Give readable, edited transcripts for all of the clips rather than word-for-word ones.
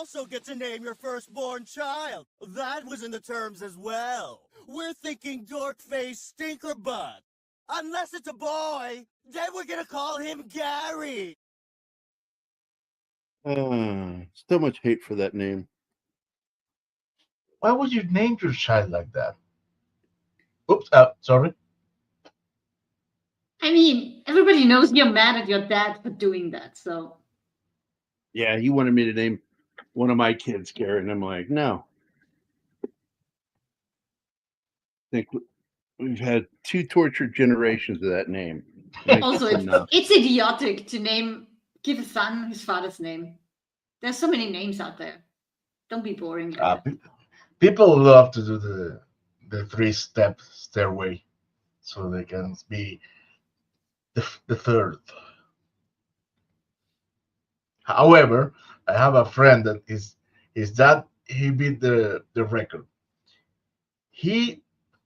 also get to name your firstborn child. That was in the terms as well. We're thinking Dork-Face Stinkerbutt. Unless it's a boy, then we're gonna call him Gary. So much hate for that name. Why would you name your child like that? Oops, sorry. I mean, everybody knows you're mad at your dad for doing that, so. Yeah, he wanted me to name one of my kids Gary, and I'm like, no. I think we've had 2 tortured generations of that name. Also, it's idiotic to give a son his father's name. There's so many names out there. Don't be boring. Like people love to do the 3-step stairway, so they can be the third. However, I have a friend that his dad, he beat the record. He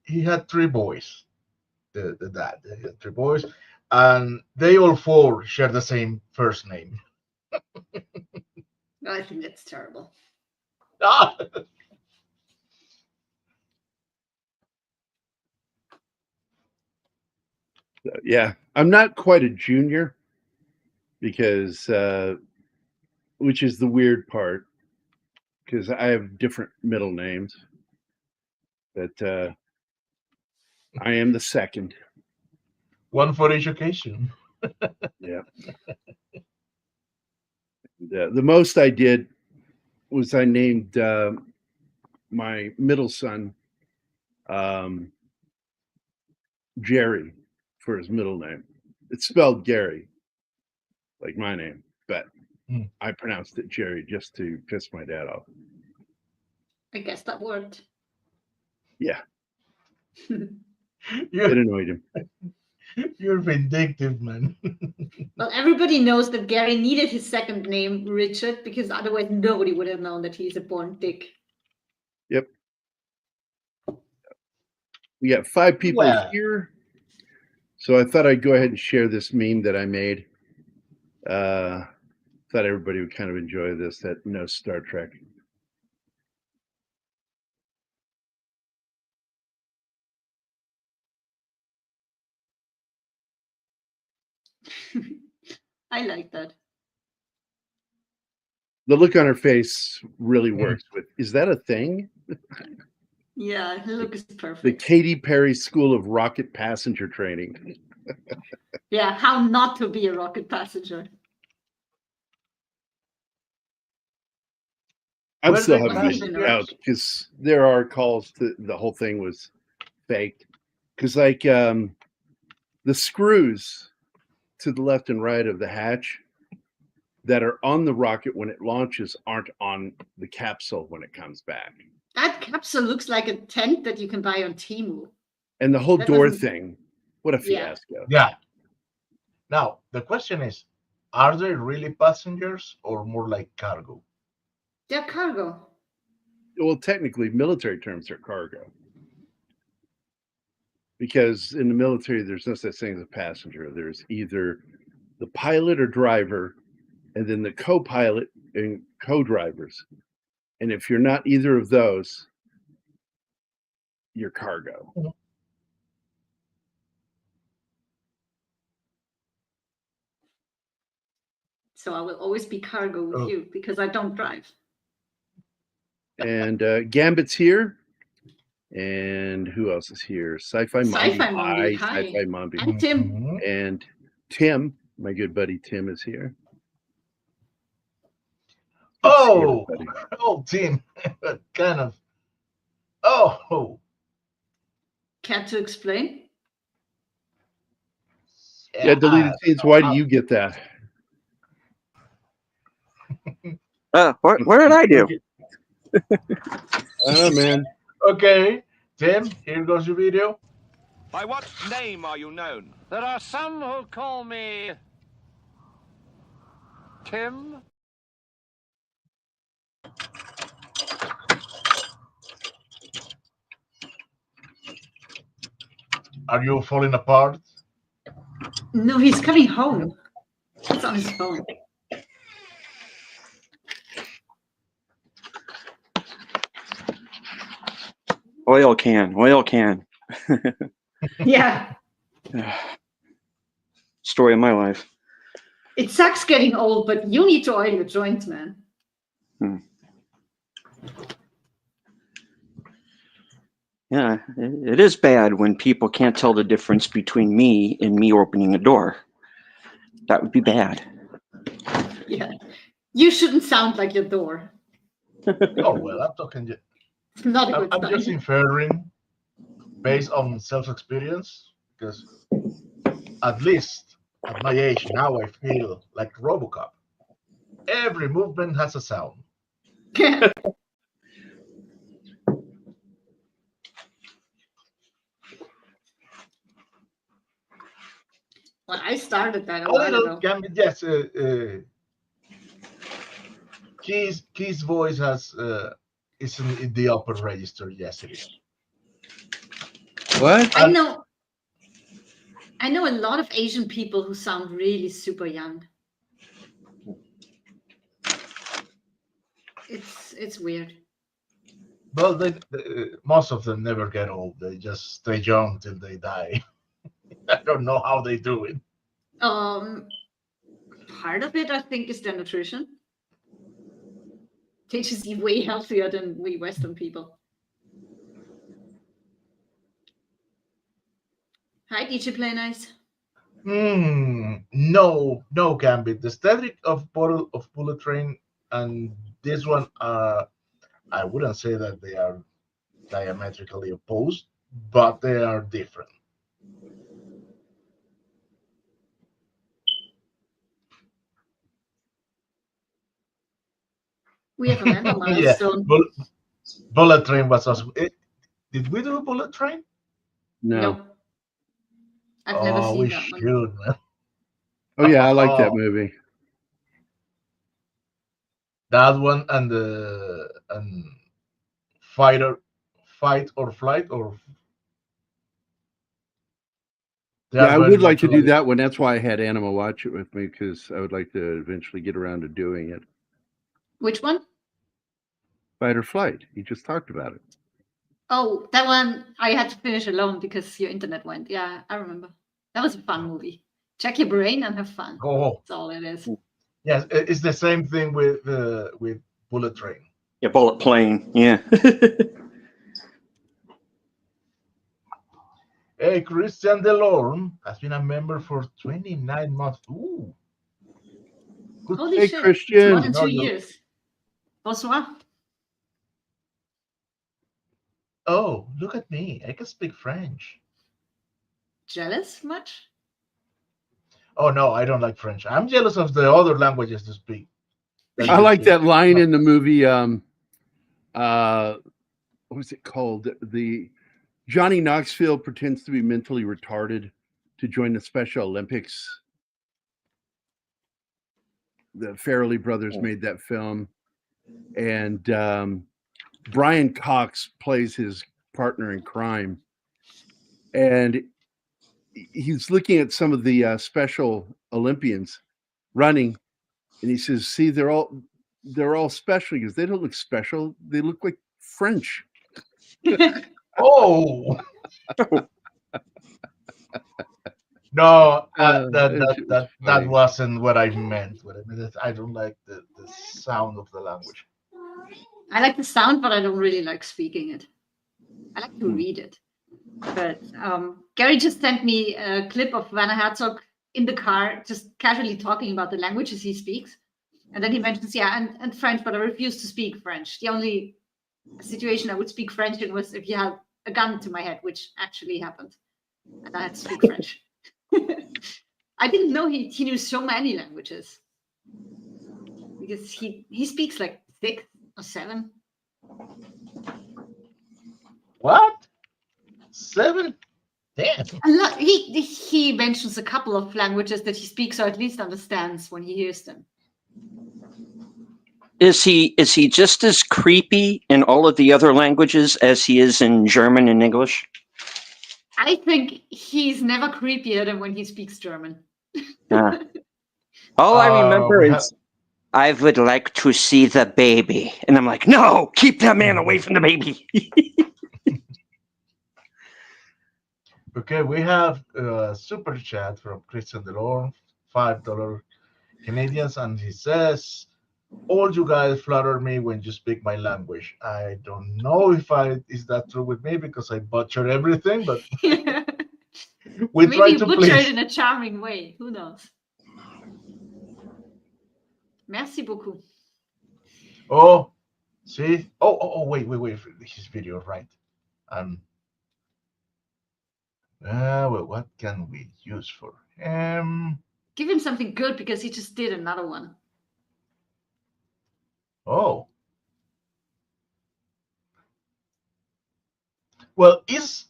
had 3 boys. The dad, he had 3 boys, and they all 4 share the same first name. I think that's terrible. Yeah, I'm not quite a junior because, which is the weird part, because I have different middle names, but I am the second. One for each occasion. Yeah. The most I did was I named my middle son Jerry for his middle name. It's spelled Gary, like my name, but I pronounced it Jerry just to piss my dad off. I guess that worked. Yeah. It annoyed him. You're vindictive, man. Well, everybody knows that Gary needed his second name, Richard, because otherwise nobody would have known that he's a born dick. Yep. We got 5 people here. So I thought I'd go ahead and share this meme that I made. Thought everybody would kind of enjoy this that knows Star Trek. I like that. The look on her face really works with, is that a thing? Yeah, the look is perfect. The Katy Perry School of Rocket Passenger Training. Yeah, how not to be a rocket passenger. I'm still having it out because there are calls to the whole thing was fake. Because like the screws to the left and right of the hatch that are on the rocket when it launches aren't on the capsule when it comes back. That capsule looks like a tent that you can buy on Temu. And the whole door thing, what a fiasco. Yeah. Now, the question is, are they really passengers or more like cargo? They're cargo. Well, technically, military terms are cargo. Because in the military, there's no such thing as a passenger. There's either the pilot or driver, and then the co-pilot and co-drivers. And if you're not either of those, you're cargo. Mm-hmm. So I will always be cargo with you because I don't drive. And Gambit's here. And who else is here? Sci-Fi Mombi. Hi. Sci-Fi Mombi. And Tim. And Tim, my good buddy Tim is here. Oh, Tim. Kind of. Oh. Care to explain? Yeah, deleted scenes. Why do you get that? What did I do? Oh, man. Okay, Tim, here goes your video. By what name are you known? There are some who call me Tim. Are you falling apart? No, he's coming home. It's on his phone. Oil can. Yeah. Story of my life. It sucks getting old, but you need to oil your joints, man. Yeah, it is bad when people can't tell the difference between me and me opening a door. That would be bad. Yeah. You shouldn't sound like your door. Oh well, I'm talking. It's not a good I'm just sign. inferring based on self-experience, because at least at my age now I feel like Robocop. Every movement has a sound. Well, I started that a A while little ago. gambit, yes. Key's voice has is in the upper register. Yes, it is. What? I know a lot of Asian people who sound really super young. It's weird. Well, most of them never get old. They just stay young till they die. I don't know how they do it. Part of it, I think, is their nutrition. They just eat way healthier than we Western people. Hi, DJ Play Nice. No, Gambit. The aesthetic of Bullet Train and this one, I wouldn't say that they are diametrically opposed, but they are different. We have a member Yeah, milestone. Bullet Train was awesome. Did we do Bullet Train? No. I've never seen We that one. should, man. Oh yeah, I like that movie. That one and Fight or Flight or. Yeah, I would like to do that one. That's why I had Anima watch it with me, because I would like to eventually get around to doing it. Which one? Fight or Flight. You just talked about it. Oh, that one I had to finish alone because your internet went. Yeah, I remember. That was a fun movie. Check your brain and have fun. Oh, that's all it is. Yes, it's the same thing with Bullet Train. Yeah, Bullet Plane. Yeah. Hey, Christian Delorme has been a member for 29 months. Ooh. Good. Holy Hey, shit. Christian. It's more than 2 years. Bonsoir. Oh, look at me. I can speak French. Jealous much? Oh, no, I don't like French. I'm jealous of the other languages to speak. I like that line in the movie. What was it called? The Johnny Knoxville pretends to be mentally retarded to join the Special Olympics. The Farrelly brothers made that film, and Brian Cox plays his partner in crime, and he's looking at some of the Special Olympians running, and he says, "See, they're all special because they don't look special; they look like French." Oh. No, that wasn't what I meant. I don't like the sound of the language. I like the sound, but I don't really like speaking it. I like to read it. But Gary just sent me a clip of Werner Herzog in the car, just casually talking about the languages he speaks. And then he mentions, and French, but I refuse to speak French. The only situation I would speak French in was if you had a gun to my head, which actually happened. And I had to speak French. I didn't know he knew so many languages. Because he speaks like 6 or 7. What? 7? Damn. A lot. He mentions a couple of languages that he speaks, or at least understands when he hears them. Is he just as creepy in all of the other languages as he is in German and English? I think he's never creepier than when he speaks German. All I remember is, I would like to see the baby. And I'm like, no, keep that man away from the baby. Okay, we have a super chat from Christian Delorme, $5 Canadians, and he says, "All you guys flatter me when you speak my language." I don't know if is that true with me because I butcher everything, but we Maybe try you to butcher it please. in a charming way. Who knows? Merci beaucoup. Oh, see? Wait. His video, right? Well, what can we use for him? Give him something good because he just did another one. Oh. Well, it's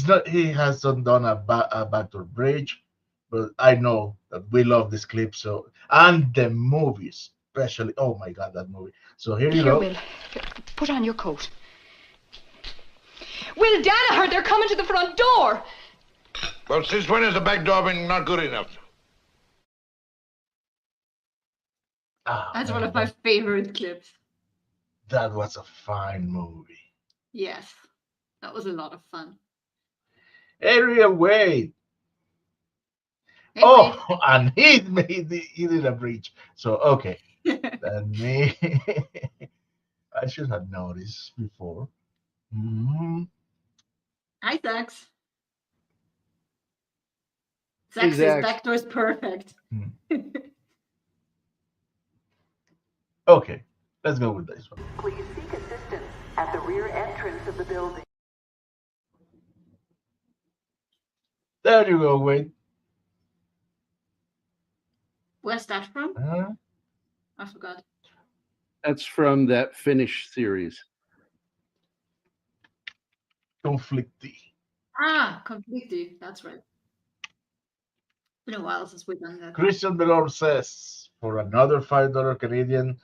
not. He hasn't done a backdoor bridge, but I know that we love this clip. So and the movie especially. Oh my God, that movie. So here you Here, go. Will. Put on your coat. Will, Danaher, they're coming to the front door. Well, since when has the back door been not good enough? That's one Man, of my favorite clips. that was a fine movie. Yes, that was a lot of fun. Area Wade. Hey, Oh, and he did a bridge. So okay, let me. I should have noticed before. Mhm. Hi, Zax. Hey, Zax says Zax. backdoor is perfect. Okay, let's go with this one. Please seek assistance at the rear entrance of the building. There you go, Wade. Where's that from? Huh? I forgot. That's from that Finnish series. Conflicty. Ah, completely. That's right. It's been a while since we've done that. Christian Delorme says for another $5 Canadian,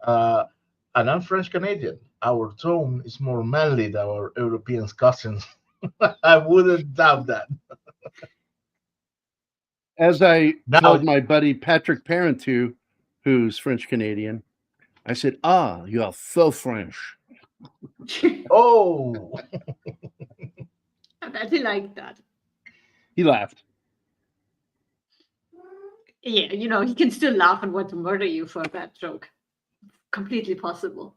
and I'm French Canadian. Our tone is more manly than our European cousins. I wouldn't doubt that. As I Now, told my buddy Patrick Parenteau, who's French Canadian, I said, "Ah, you are so French." oh, I bet he liked that. He laughed. Yeah, you know, he can still laugh and want to murder you for that joke. Completely possible.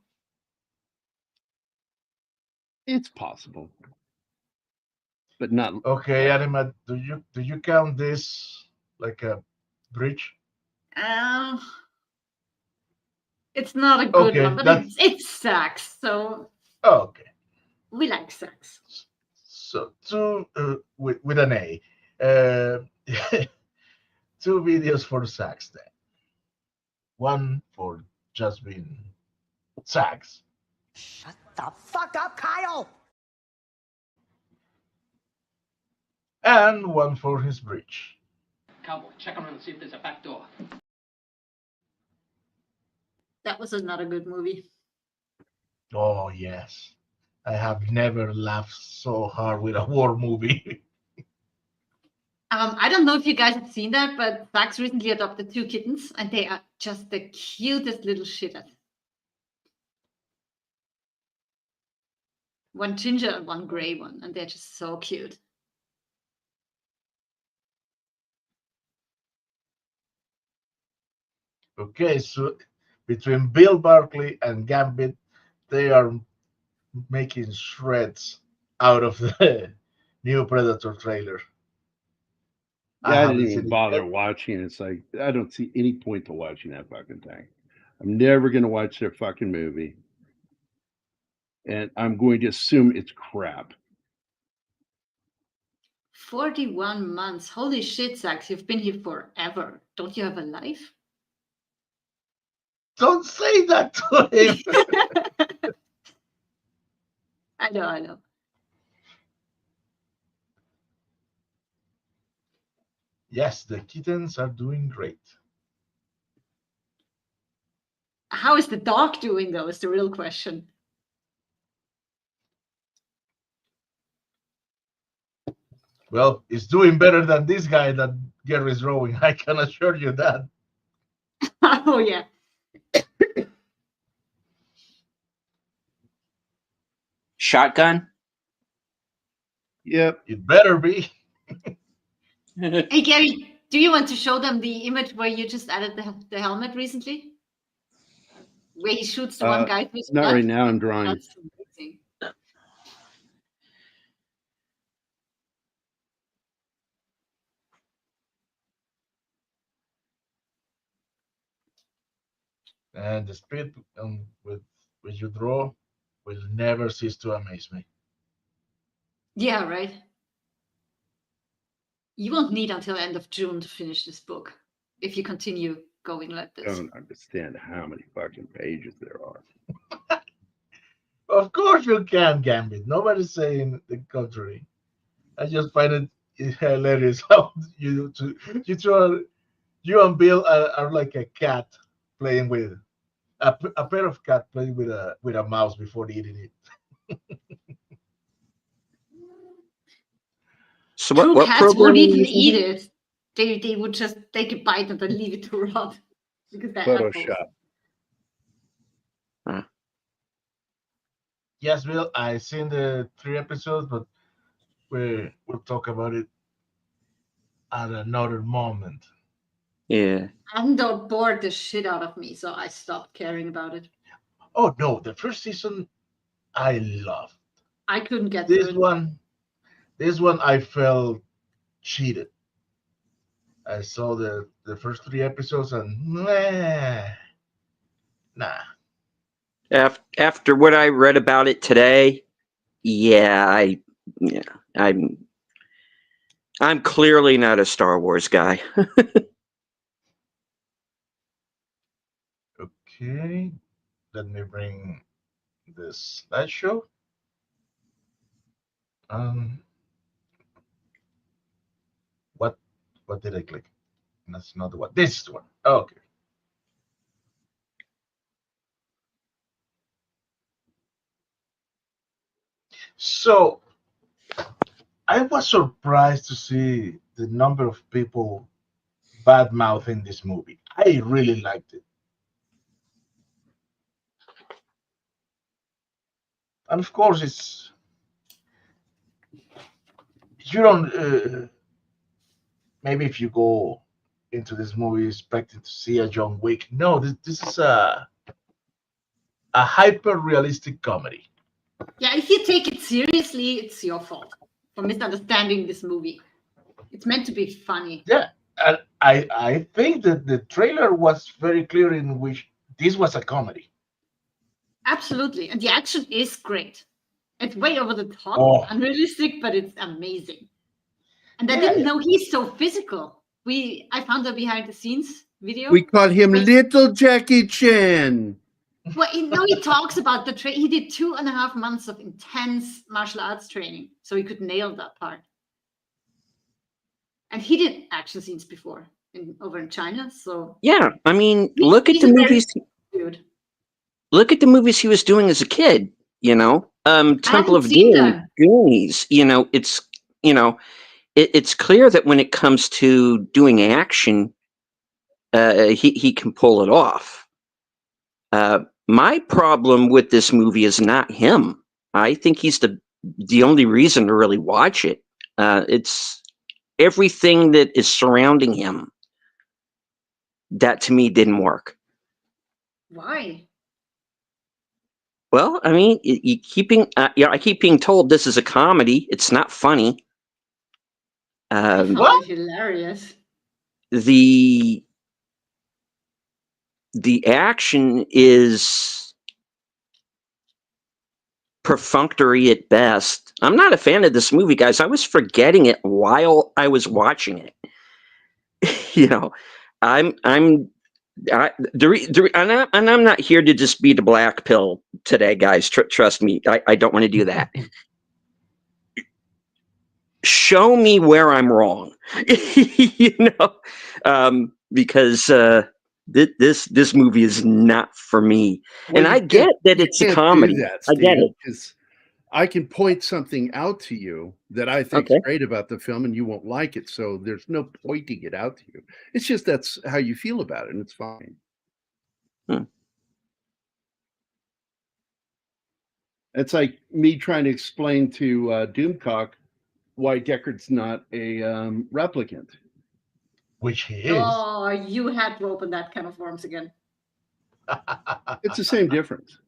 It's possible, but not. okay, Anima, do you count this like a bridge? Uh, it's not a good Okay, one, but that's it's Sax, so okay. we like Sax. So two with an A. Uh, two videos for Sax then. One for just being Sax. Shut the fuck up, Kyle! And one for his bridge. Cowboy, check around and see if there's a back door. That was another good movie. Oh yes. I have never laughed so hard with a war movie. I don't know if you guys have seen that, but Sax recently adopted 2 kittens, and they are just the cutest little shitters. One ginger and one gray one, and they're just so cute. Okay, so between Bill Barkley and Gambit, they are making shreds out of the new Predator trailer. Yeah, I didn't haven't even seen it bother yet. watching. It's like I don't see any point to watching that fucking thing. I'm never going to watch their fucking movie, and I'm going to assume it's crap. 41 months. Holy shit, Sax, you've been here forever. Don't you have a life? Don't say that to him. I know. Yes, the kittens are doing great. How is the dog doing, though, is the real question. Well, it's doing better than this guy that Gary's rowing. I can assure you that. Oh, yeah. Shotgun? Yep. It better be. Hey, Gary, do you want to show them the image where you just added the helmet recently? Where he shoots the one guy through his Not blood? right now. I'm drawing. That's amazing. And the speed with which you draw will never cease to amaze me. Yeah, right. You won't need until end of June to finish this book if you continue going like I this. don't understand how many fucking pages there are. Of course you can, Gambit. Nobody's saying the contrary. I just find it hilarious how you and Bill are like a cat playing with a pair of cat playing with a mouse before eating it. So True what cats program won't are you even using? eat it. They would just take a bite and then leave it to rot because they're assholes. Photoshop. Yes, Bill, I've seen the 3 episodes, but we'll talk about it at another moment. Yeah. Andor bored the shit out of me, so I stopped caring about it. Oh no, the first season I loved. I couldn't get This through it. This one I felt cheated. I saw the first 3 episodes and nah. After what I read about it today, I'm clearly not a Star Wars guy. Okay, let me bring this slideshow. What did I click? That's not the one. This is the one. Okay. So I was surprised to see the number of people bad mouthing this movie. I really liked it. And of course, it's you don't. Maybe if you go into this movie expecting to see a John Wick, no, this is a hyper realistic comedy. Yeah, if you take it seriously, it's your fault for misunderstanding this movie. It's meant to be funny. Yeah, and I think that the trailer was very clear in which this was a comedy. Absolutely. And the action is great. It's way over the top, unrealistic, but it's amazing. And I didn't know he's so physical. I found a behind the scenes video. We call him Little Jackie Chan. Well, he talks about he did 2.5 months of intense martial arts training, so he could nail that part. And he did action scenes before over in China, so yeah. I mean, look at the movies. Look at the movies he was doing as a kid. Temple of Doom, Goonies. It's clear that when it comes to doing action, he can pull it off. My problem with this movie is not him. I think he's the only reason to really watch it. It's everything that is surrounding him. That to me didn't work. Why? Well, I mean, I keep being told this is a comedy. It's not funny. I found it hilarious. The action is perfunctory at best. I'm not a fan of this movie, guys. I was forgetting it while I was watching it. I'm not here to just be the black pill today, guys. Trust me, I don't want to do that. Show me where I'm wrong, because this movie is not for me. Well, and I get that it's a comedy. I get it. Because I can point something out to you that I think is great about the film, and you won't like it. So there's no pointing it out to you. It's just that's how you feel about it, and it's fine. It's like me trying to explain to Doomcock why Deckard's not a replicant. Which he is. Oh, you had to open that can of worms again. It's the same difference.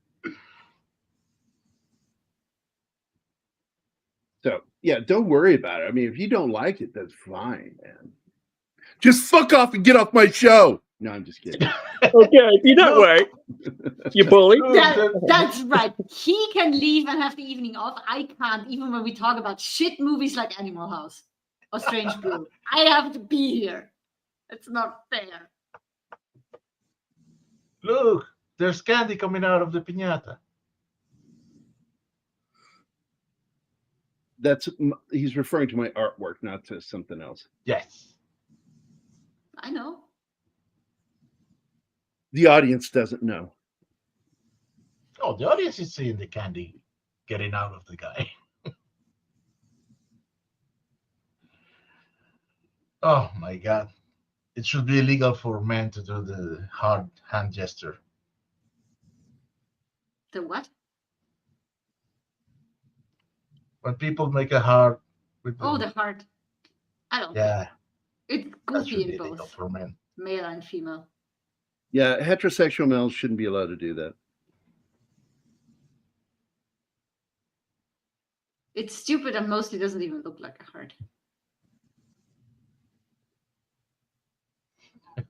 So, yeah, don't worry about it. I mean, if you don't like it, that's fine, man. Just fuck off and get off my show. No, I'm just kidding. Okay, be that way. You bully. That's right. He can leave and have the evening off. I can't, even when we talk about shit movies like Animal House or Strange Brew. I have to be here. It's not fair. Look, there's candy coming out of the piñata. He's referring to my artwork, not to something else. Yes. I know. The audience doesn't know. Oh, the audience is seeing the candy getting out of the guy. Oh my God. It should be illegal for men to do the hard hand gesture. The what? When people make a heart with the heart. I don't yeah, think. It's that should goofy be in illegal both, for men. male and female. Yeah, heterosexual males shouldn't be allowed to do that. It's stupid and mostly doesn't even look like a heart.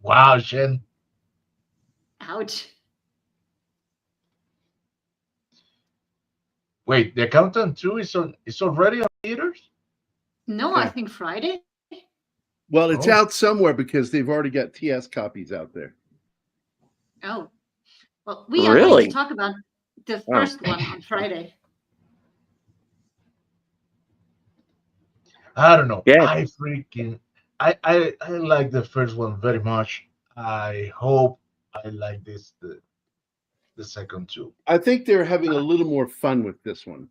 Wow, Shen. Ouch. Wait, The Accountant 2 is already on theaters? No, Yeah. I think Friday. Well, it's Oh. out somewhere because they've already got TS copies out there. Oh. Well, we are going Really? to talk about the Oh. first one on Friday. I don't know. Yeah. I like the first one very much. I hope I like this the second too. I think they're having a little more fun with this one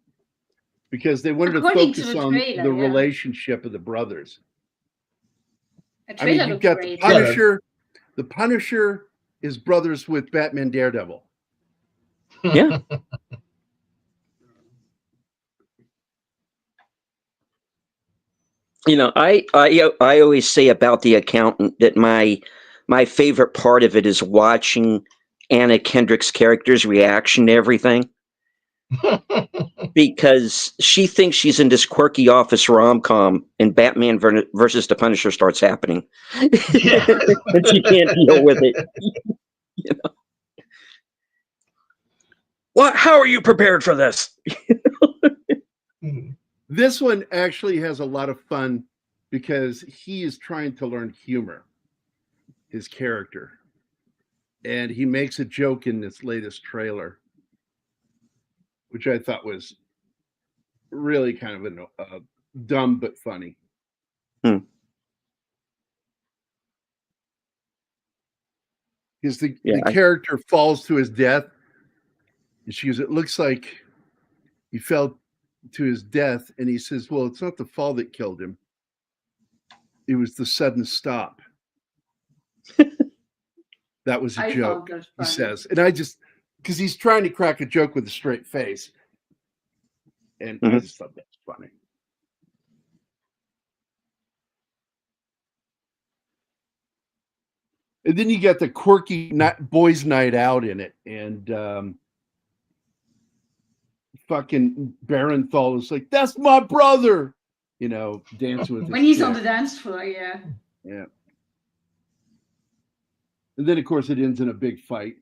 because they wanted According to to focus the on trailer, the yeah. relationship of the brothers. The I trailer mean, you've looks got great. the Punisher. The Punisher is brothers with Batman Daredevil. Yeah. You know, I always say about The Accountant that my favorite part of it is watching Anna Kendrick's character's reaction to everything. Because she thinks she's in this quirky office rom-com and Batman versus the Punisher starts happening. Yeah. And she can't deal with it. You know? What? How are you prepared for this? This one actually has a lot of fun because he is trying to learn humor, his character. And he makes a joke in this latest trailer, which I thought was really kind of dumb but funny. Because the character falls to his death, and she goes, "It looks like he fell to his death," and he says, "Well, it's not the fall that killed him. It was the sudden stop." That was a joke, he says. And I just, because he's trying to crack a joke with a straight face. And I just thought that's funny. And then you got the quirky boys' night out in it. And fucking Barenthal is like, "That's my brother." You know, dancing with his when he's chick. on the dance floor, yeah. Yeah. And then, of course, it ends in a big fight.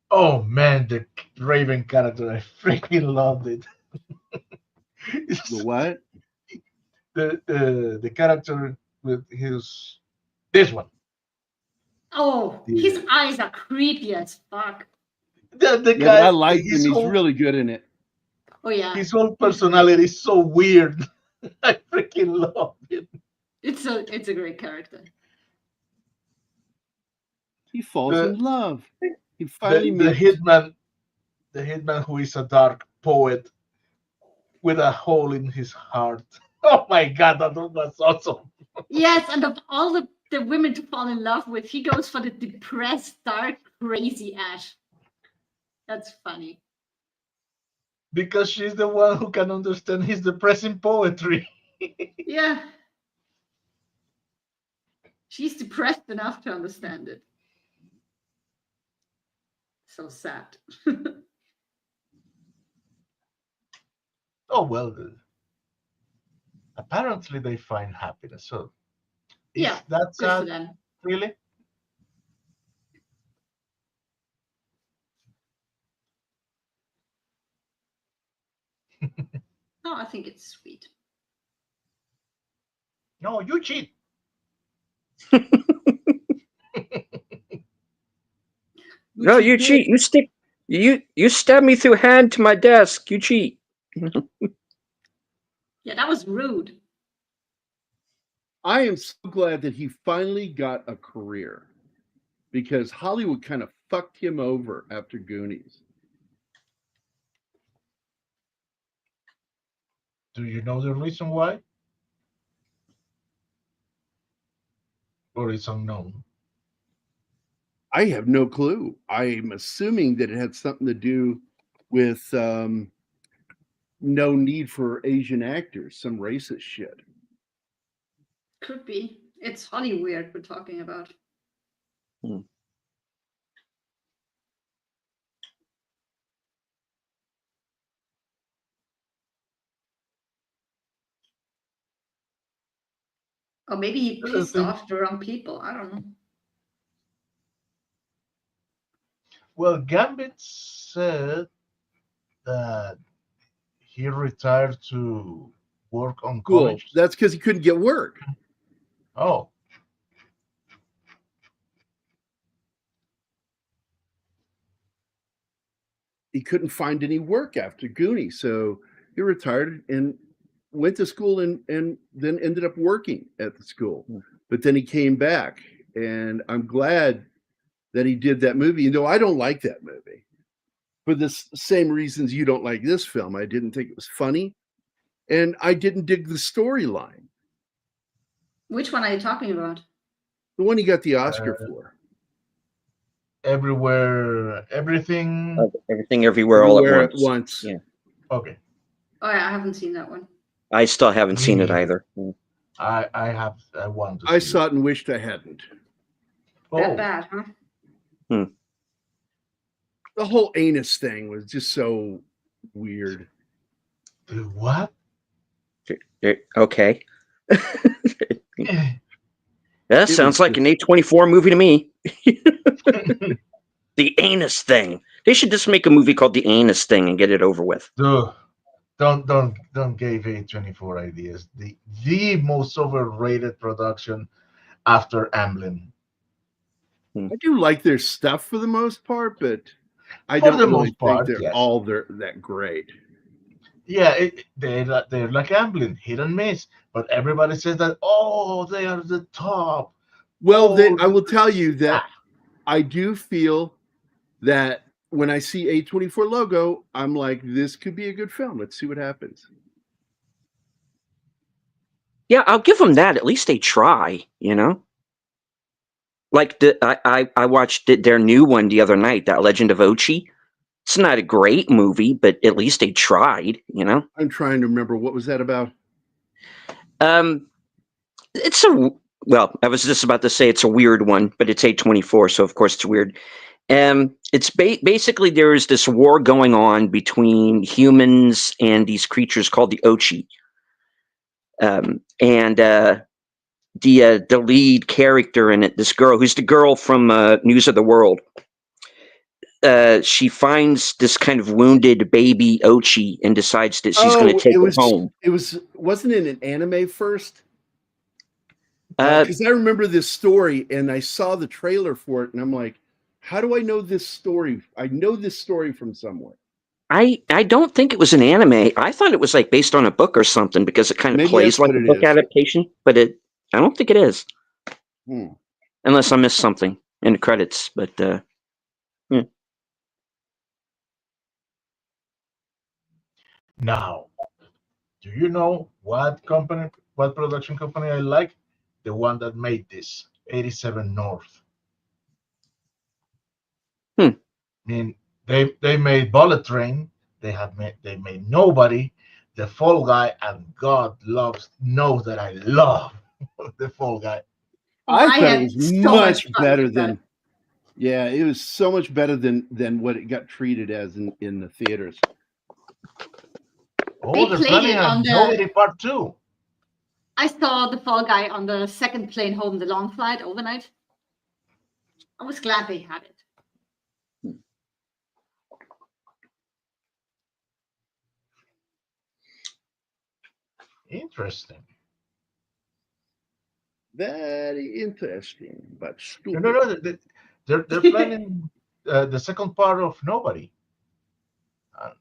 Oh man, the Raven character, I freaking loved it. The what? The character with this one. Oh, his eyes are creepy as fuck. The guy, I like him. He's really good in it. Oh yeah. His whole personality is so weird. I freaking love it. It's a great character. He falls in love. He The finally meets hitman who is a dark poet with a hole in his heart. Oh my God, that was awesome. Yes, and of all the women to fall in love with, he goes for the depressed, dark, crazy Ash. That's funny. Because she's the one who can understand his depressing poetry. Yeah. She's depressed enough to understand it. So sad. Oh, well, apparently they find happiness. So, is Yeah, that good for sad, them. really? No, I think it's sweet. No, you cheat. No, you cheat. You stick. You stab me through hand to my desk. You cheat. Yeah, that was rude. I am so glad that he finally got a career because Hollywood kind of fucked him over after Goonies. Do you know the reason why? Or it's unknown? I have no clue. I'm assuming that it had something to do with no need for Asian actors, some racist shit. Could be. It's Hollywood we're talking about. Or maybe he pissed off the wrong people. I don't know. Well, Gambit said that he retired to work on Cool. comics. That's because he couldn't get work. Oh. He couldn't find any work after Goonies, so he retired and went to school and then ended up working at the school. But then he came back, and I'm glad that he did that movie. You know, I don't like that movie for the same reasons you don't like this film. I didn't think it was funny, and I didn't dig the storyline. Which one are you talking about? The one he got the Oscar for. Everywhere, everything. Everything, everywhere, all Everywhere at once. Yeah. Okay. Oh yeah, I haven't seen that one. I still haven't seen it either. I want to. I saw it and wished I hadn't. That bad, huh? The whole anus thing was just so weird. What? Okay. That sounds like an A24 movie to me. The anus thing. They should just make a movie called The Anus Thing and get it over with. Dude, don't give A24 ideas. The most overrated production after Amblin. I do like their stuff for the most part, but I For don't the really most part, think they're yes. all that great. Yeah, they're like Amblin, hit and miss. But everybody says that, oh, they are the top. Well, then I will tell you that I do feel that when I see A24 logo, I'm like, this could be a good film. Let's see what happens. Yeah, I'll give them that. At least they try, you know? Like I watched their new one the other night, that Legend of Ochi. It's not a great movie, but at least they tried, you know? I'm trying to remember, what was that about? It's well, I was just about to say it's a weird one, but it's A24, so of course it's weird. It's basically there is this war going on between humans and these creatures called the Ochi. The lead character in it, this girl, who's the girl from News of the World, she finds this kind of wounded baby Ochi and decides that she's going to take it home. Wasn't it an anime first? Because I remember this story and I saw the trailer for it and I'm like, how do I know this story? I know this story from somewhere. I don't think it was an anime. I thought it was like based on a book or something because it kind of plays like a book adaptation, but I don't think it is. Unless I missed something in the credits, but yeah. Now, do you know what production company I like? The one that made this, 87 North. I mean, they made Bullet Train, they made Nobody, The Fall Guy, and God knows that I love The Fall Guy. I thought it had was so much much fun better with that. than. Yeah, it was so much better than what it got treated as in the theaters. Oh, they're played planning it a on the- Nobody Part 2. I saw The Fall Guy on the second plane home, the long flight overnight. I was glad they had it. Interesting. Very interesting, but stupid. No. They're planning the second part of Nobody. And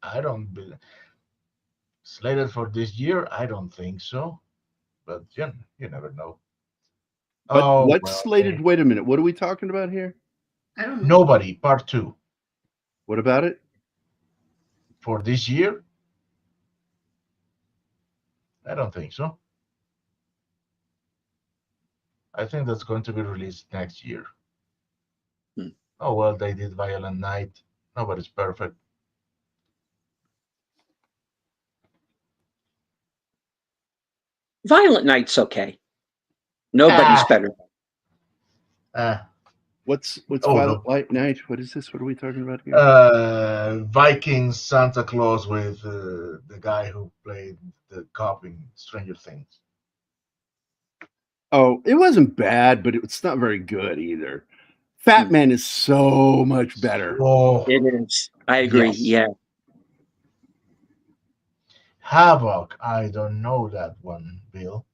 I don't believe slated for this year. I don't think so, but you never know. But Oh, what's well, slated? Wait a minute. What are we talking about here? I don't know. Nobody Part 2 What about it? for this year? I don't think so. I think that's going to be released next year. Oh well, they did Violent Night. Nobody's perfect. Violent Night's okay. Nobody's better. What's Oh, Violent Night? What is this? What are we talking about here? Viking Santa Claus with the guy who played the cop in Stranger Things. Oh, it wasn't bad, but it's not very good either. Fat Man is so much better. Oh, It is. I agree. Yes. Yeah. Havoc. I don't know that one, Bill.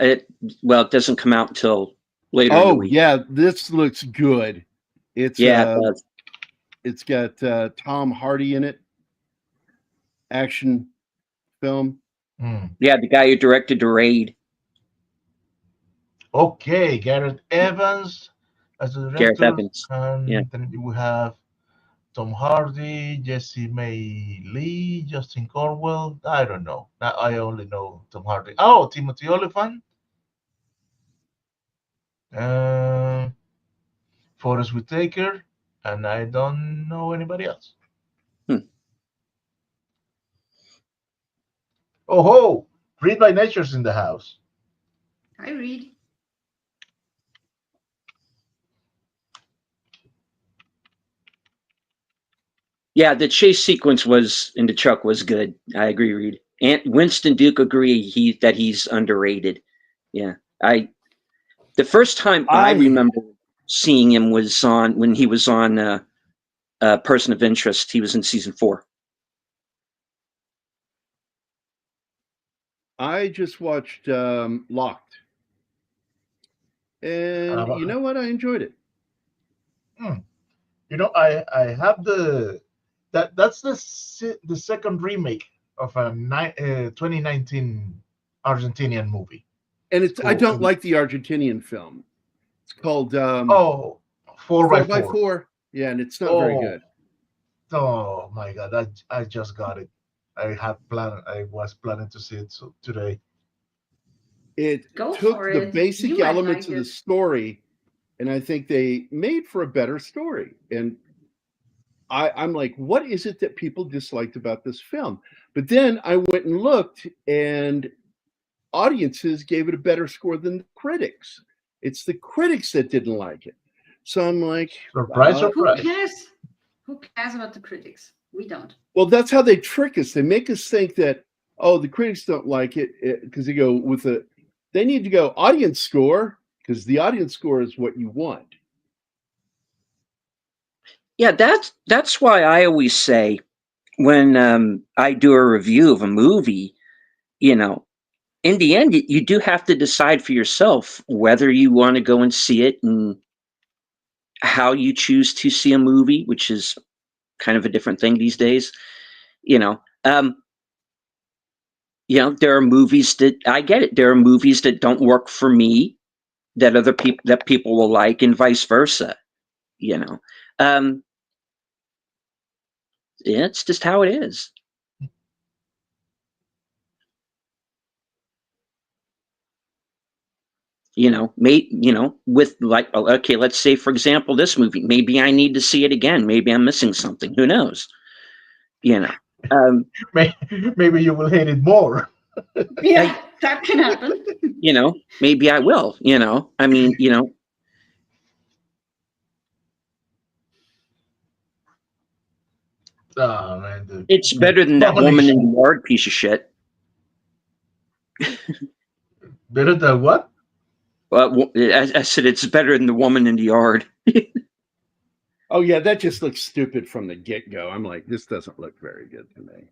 It doesn't come out until later in the Oh week. yeah, this looks good. It's Yeah, it does. it's got Tom Hardy in it. Action film. Yeah, the guy who directed The Raid. Okay, Gareth Evans as the director. Gareth Evans. And Yeah. then we have Tom Hardy, Jesse May Lee, Justin Cornwell. I don't know. I only know Tom Hardy. Oh, Timothy Olyphant. Forrest Whitaker, and I don't know anybody else. Oh ho! Read by Nature's in the house. I read. Yeah, the chase sequence in the truck was good. I agree, Reed. And Winston Duke agree that he's underrated. Yeah, the first time I remember seeing him was when he was on Person of Interest. He was in season 4. I just watched Locked, and you know what? I enjoyed it. You know, I have that's the second remake of a 2019 Argentinian movie. And I don't like the Argentinian film. It's called 4x4. Yeah, and it's not very good. Oh my god, I just got it. I was planning to see it today. It took the basic elements of the story, and I think they made for a better story. And I'm like, what is it that people disliked about this film? But then I went and looked, and audiences gave it a better score than the critics. It's the critics that didn't like it. So I'm like, surprise. Who cares? Who cares about the critics? We don't. Well, that's how they trick us. They make us think that, oh, the critics don't like it because they go they need to go audience score, because the audience score is what you want. Yeah, that's why I always say when I do a review of a movie, in the end, you do have to decide for yourself whether you want to go and see it and how you choose to see a movie, which is kind of a different thing these days. There are movies that I get it. There are movies that don't work for me that people will like, and vice versa. It's just how it is. With like, okay, let's say, for example, this movie, maybe I need to see it again. Maybe I'm missing something. Who knows? You know, maybe you will hate it more. Yeah, that can happen. you know, maybe I will. You know, I mean, you know, Oh man, it's better than that woman in the yard piece of shit. Better than what? Well, I said it's better than the woman in the yard. Oh yeah, that just looks stupid from the get-go. I'm like, this doesn't look very good to me.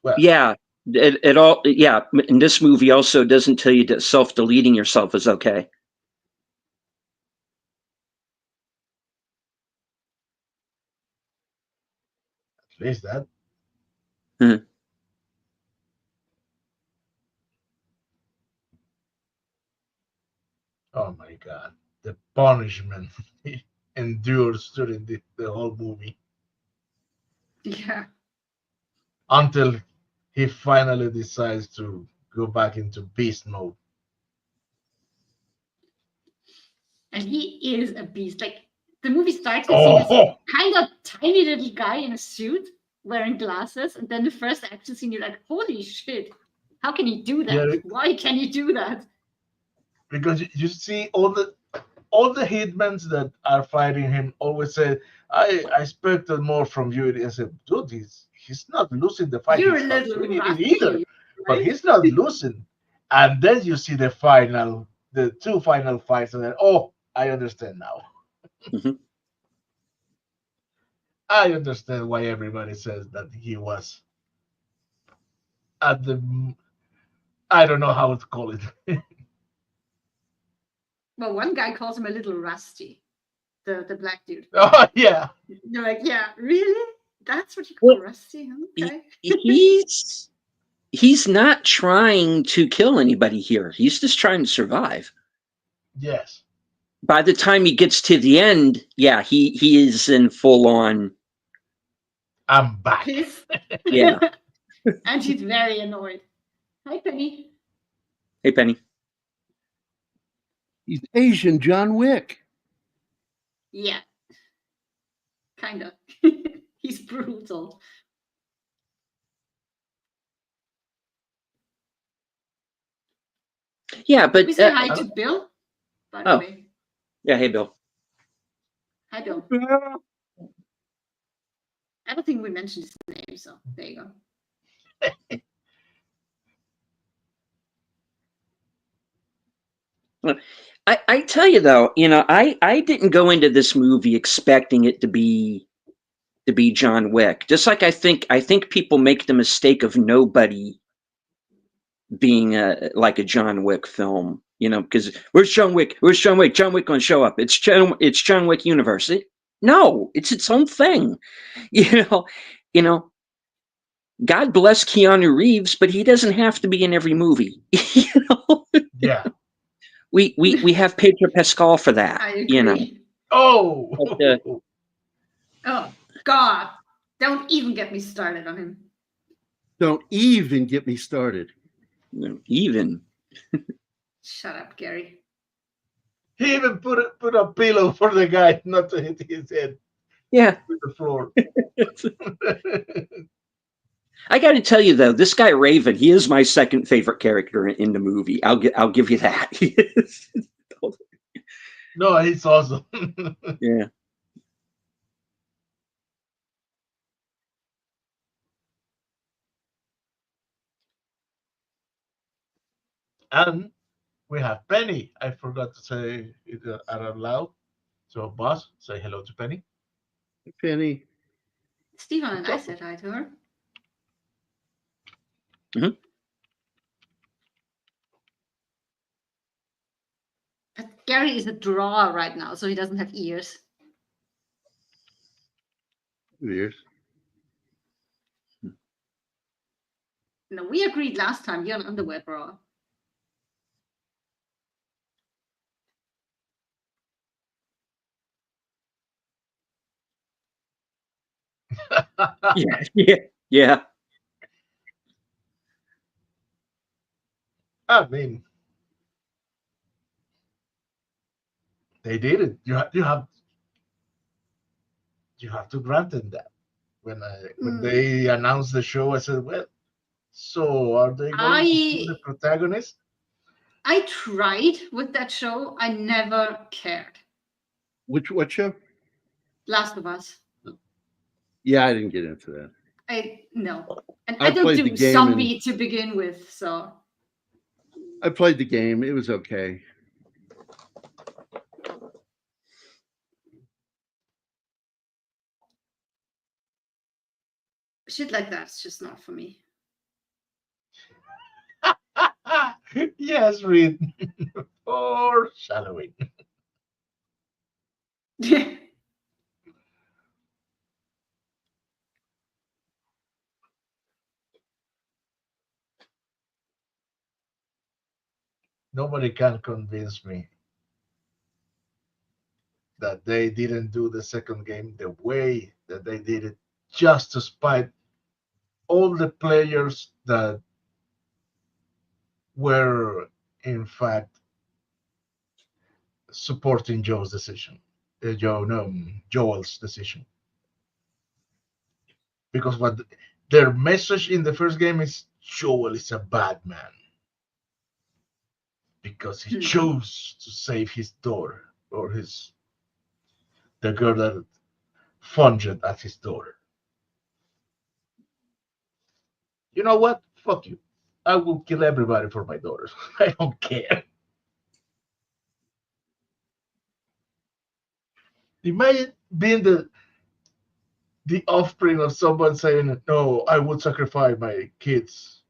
Well, Yeah, it all. Yeah, and this movie also doesn't tell you that self-deleting yourself is okay. at least that. Hmm. Oh my God, the punishment he endures during the whole movie Yeah. until he finally decides to go back into beast mode. And he is a beast. Like, the movie starts with seeing this Oh, kind of tiny little guy in a suit wearing glasses, and then the first action scene, you're like, holy shit, how can he do that? Yeah. Why can he do that? because you see all the hitmen that are fighting him always say, I expected more from you. And I said, dude, he's not losing the fight. You're He's a not little winning it rusty, either. But right? he's not losing. And then you see the two final fights, and then, oh, I understand now. Mhm. I understand why everybody says that he was at the, I don't know how to call it. Well, one guy calls him a little rusty, the black dude. Oh, yeah. You're like, yeah, really? That's what you Well, call rusty? Okay. He's not trying to kill anybody here. He's just trying to survive. Yes. By the time he gets to the end, yeah, he is in full on. I'm back. Yeah. And she's very annoyed. Hi, Penny. Hey, Penny. He's Asian John Wick. Yeah. Kind of. He's brutal. Yeah, but We say hi to Bill, by the way. Yeah, hey, Bill. Hi, Bill. I don't think we mentioned his name, so there you go. I tell you though, you know, I didn't go into this movie expecting it to be John Wick. Just like I think people make the mistake of Nobody being like a John Wick film, you know, because where's John Wick? Where's John Wick? John Wick gonna show up. It's John Wick universe. No, it's its own thing. You know, God bless Keanu Reeves, but he doesn't have to be in every movie. You know? Yeah. We have Pedro Pascal for that. I agree. You know. Oh. But, oh God! Don't even get me started on him. Don't even get me started. Even. Shut up, Gary. He even put a pillow for the guy not to hit his head. Yeah. With the floor. I got to tell you though, this guy Raven, he is my second favorite character in the movie. I'll give you that. No, he's awesome. Yeah. And we have Penny. I forgot to say it out loud. So, boss, say hello to Penny. Penny. Stephen and I said hi to her. Mm-hmm. But Gary is a drawer right now, so he doesn't have ears. Ears. No, we agreed last time you're an underwear drawer. Yeah. I mean, they did it. You have you have to grant them that. When they announced the show, I said, well, so are they going to kill the protagonist? I tried with that show. I never cared. What show? Last of Us. Yeah, I didn't get into that. No. And I I don't played the do game zombie to begin with, so. I played the game. It was okay. Shit like that's just not for me. Yes, Reed. Foreshadowing. Nobody can convince me that they didn't do the second game the way that they did it, just to spite all the players that were, in fact, supporting Joel's decision. Joel's decision. Because what their message in the first game is, Joel is a bad man because he chose to save his daughter, or the girl that funged at his daughter. You know what? Fuck you. I will kill everybody for my daughters. I don't care. Imagine being the offspring of someone saying, no, I would sacrifice my kids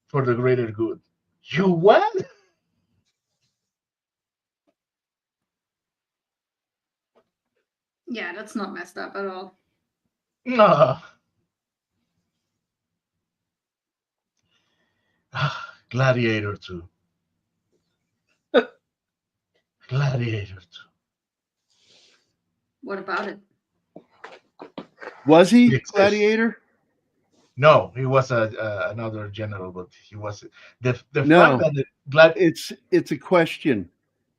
for the greater good. You what? Yeah, that's not messed up at all. No. Gladiator 2. Gladiator 2. What about it? Was he Gladiator? No, he was another general, but he was the No, fact that it's a question.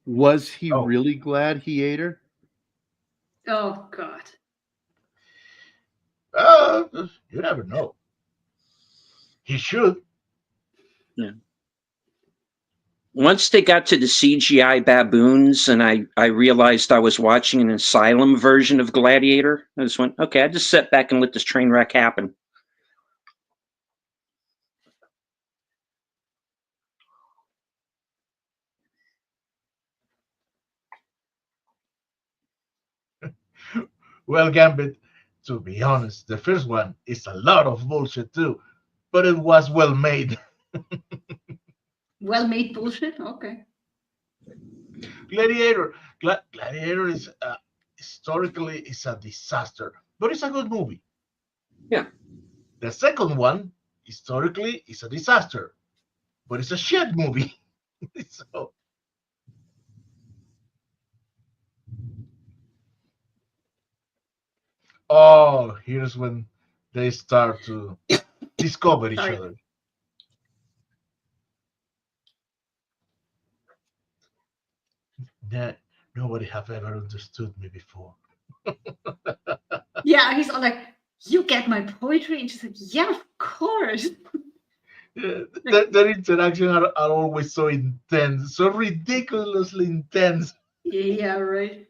Was he really Gladiator? Oh God. You never know. He should. Yeah. Once they got to the CGI baboons and I realized I was watching an asylum version of Gladiator, I just went, okay, I just sat back and let this train wreck happen. Well, Gambit, to be honest, the first one is a lot of bullshit too, but it was well made. Well made bullshit? Okay. Gladiator is historically is a disaster, but it's a good movie. Yeah. The second one, historically, is a disaster, but it's a shit movie. So, here's when they start to discover each other. Nobody have ever understood me before. Yeah, he's all like, you get my poetry? And she's like, yeah, of course. Their interactions are always so intense, so ridiculously intense. Yeah, right.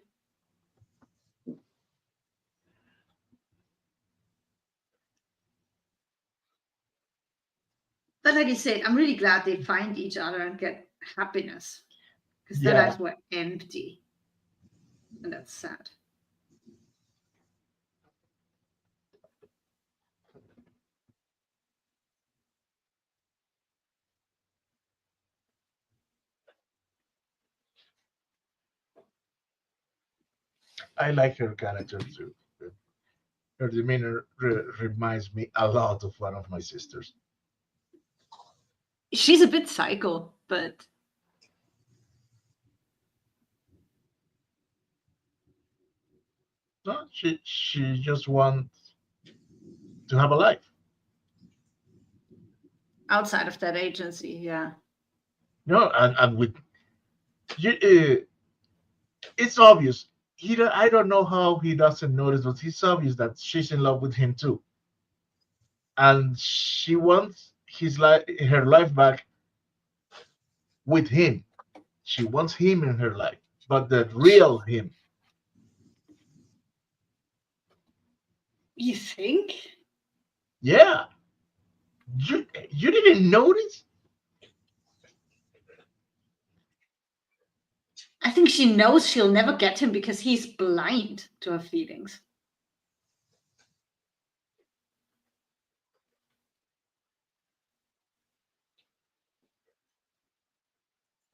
But like you said, I'm really glad they find each other and get happiness. Because their lives were empty. And that's sad. I like her character too. Her demeanor reminds me a lot of one of my sisters. She's a bit psycho, but no, she just wants to have a life outside of that agency, yeah. No, and with it's obvious I don't know how he doesn't notice, but it's obvious that she's in love with him too, and she wants her life back with him. She wants him in her life, but the real him. You think? Yeah, you didn't notice? I think she knows she'll never get him because he's blind to her feelings.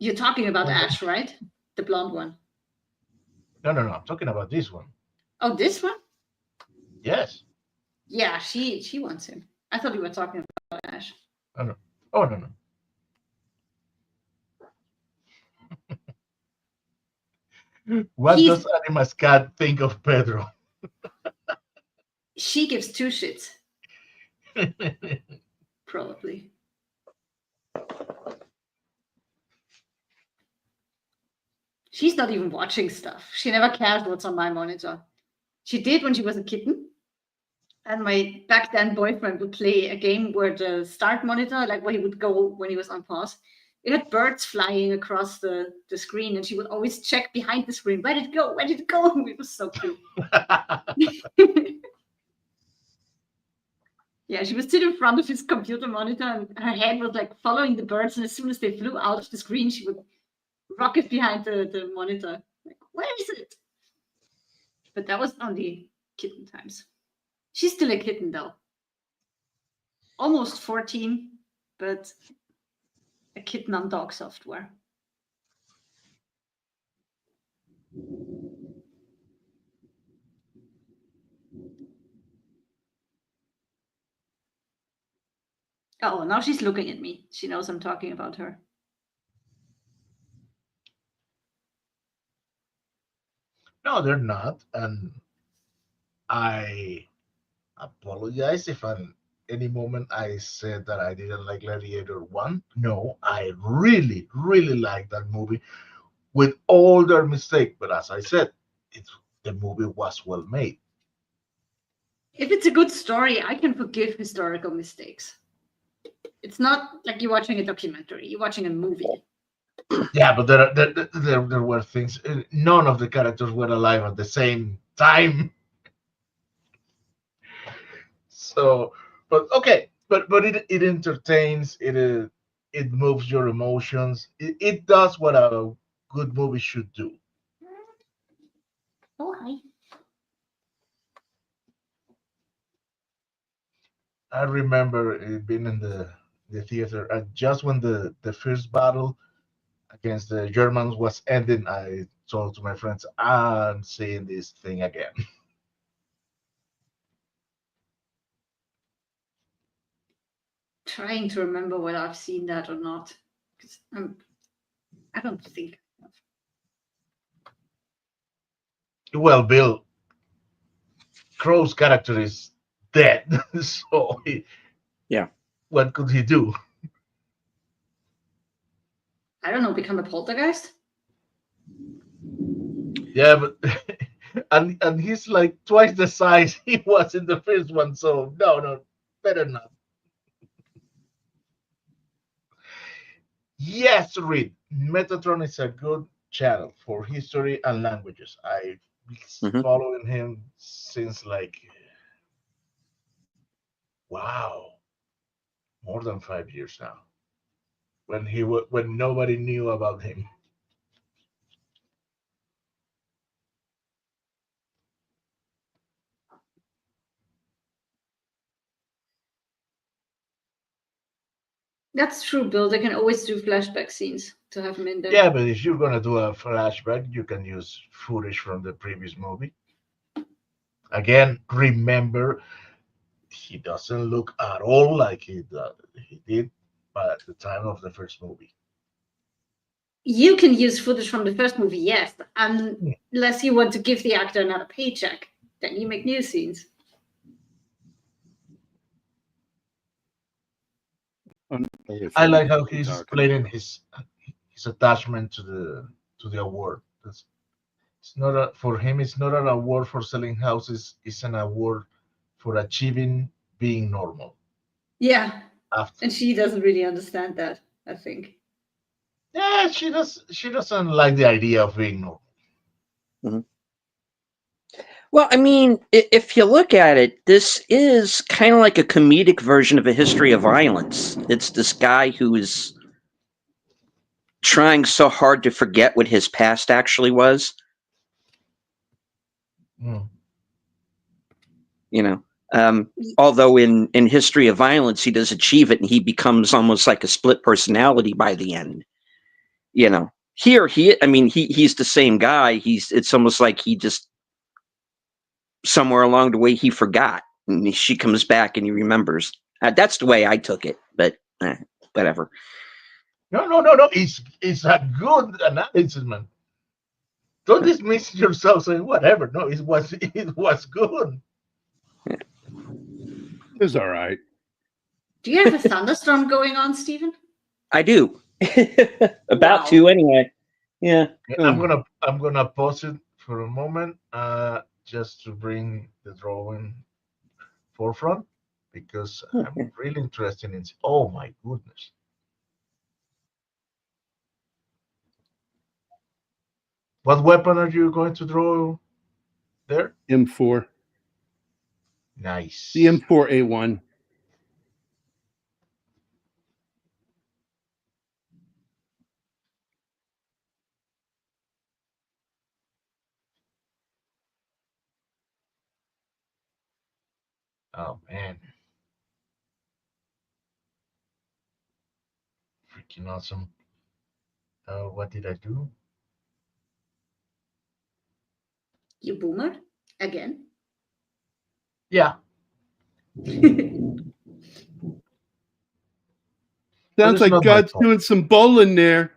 You're talking about Ash, right? The blonde one. No. I'm talking about this one. Oh, this one? Yes. Yeah, she wants him. I thought you were talking about Ash. Oh no. Oh no. What does Anima's cat think of Pedro? She gives two shits. Probably. She's not even watching stuff. She never cares what's on my monitor. She did when she was a kitten. And my back then boyfriend would play a game where the start monitor, like where he would go when he was on pause, it had birds flying across the screen, and she would always check behind the screen. Where did it go? Where did it go? It was so cute. Yeah, she would sit in front of his computer monitor, and her head was like following the birds. And as soon as they flew out of the screen, she would rocket behind the monitor. Like, where is it? But that was only kitten times. She's still a kitten, though. Almost 14, but a kitten on dog software. Oh, now she's looking at me. She knows I'm talking about her. No, they're not. And I apologize if at any moment I said that I didn't like Gladiator 1. No, I really, really like that movie with all their mistakes. But as I said, the movie was well made. If it's a good story, I can forgive historical mistakes. It's not like you're watching a documentary. You're watching a movie. Yeah, but there were things. None of the characters were alive at the same time. So, but okay, but it entertains. It moves your emotions. It does what a good movie should do. Oh, hi. I remember being in the theater, and just when the first battle against the Germans was ending, I told to my friends, "I'm seeing this thing again." Trying to remember whether I've seen that or not. I don't think I have. Well, Bill Crow's character is dead, so yeah. What could he do? I don't know. Become a poltergeist? Yeah, but and he's like twice the size he was in the first one, so no, better not. Yes, Reed. Metatron is a good channel for history and languages. I've been following him since wow, more than 5 years now. When nobody knew about him. That's true, Bill. They can always do flashback scenes to have him in there. Yeah, but if you're gonna do a flashback, you can use footage from the previous movie. Again, remember, he doesn't look at all like he did at the time of the first movie. You can use footage from the first movie, yes, unless you want to give the actor another paycheck. Then you make new scenes. I like how he's explaining his attachment to the award. It's not for him. It's not an award for selling houses. It's an award for achieving being normal. Yeah, After, and she doesn't really understand that, I think. yeah, she does. She doesn't like the idea of being normal. Mhm. Well, I mean, if you look at it, this is kind of like a comedic version of A History of Violence. It's this guy who is trying so hard to forget what his past actually was. Mm. You know, although in History of Violence, he does achieve it, and he becomes almost like a split personality by the end. You know, here he's the same guy. It's almost like he just somewhere along the way he forgot, and she comes back and he remembers. That's the way I took it, but whatever. No. It's a good analysis, man. Don't dismiss yourself saying whatever. No, it was good. It was all right. Do you have a thunderstorm going on, Stephen? I do. About Wow. to anyway. Yeah. I'm gonna pause it for a moment, just to bring the drawing forefront, because I'm really interested in. Oh my goodness! What weapon are you going to draw there? M4. Nice. The M4A1. Oh man, freaking awesome! What did I do? You boomer? Again? Yeah. Sounds like God's doing some bowling there.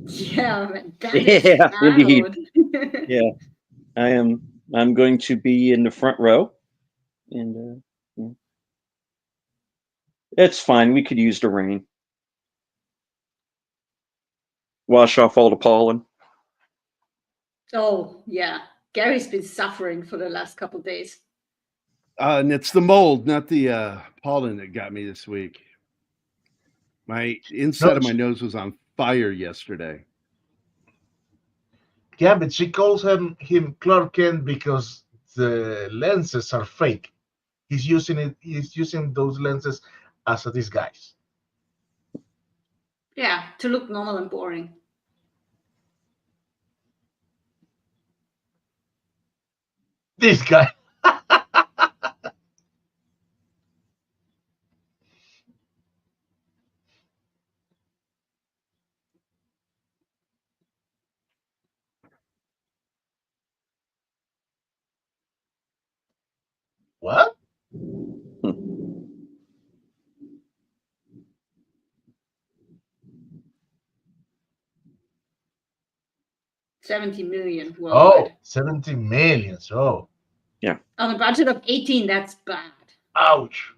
Yeah, man, that is Yeah, indeed. loud. Yeah, I'm going to be in the front row, and yeah. It's fine. We could use the rain. Wash off all the pollen. Oh, yeah. Gary's been suffering for the last couple of days. And it's the mold, not the pollen, that got me this week. My inside of my nose was on fire yesterday. Yeah, but she calls him Clark Kent because the lenses are fake. He's using those lenses as a disguise. Yeah, to look normal and boring. This guy. What? $70 million worldwide. Oh, 70 million. Oh. Yeah. On a budget of 18, that's bad. Ouch.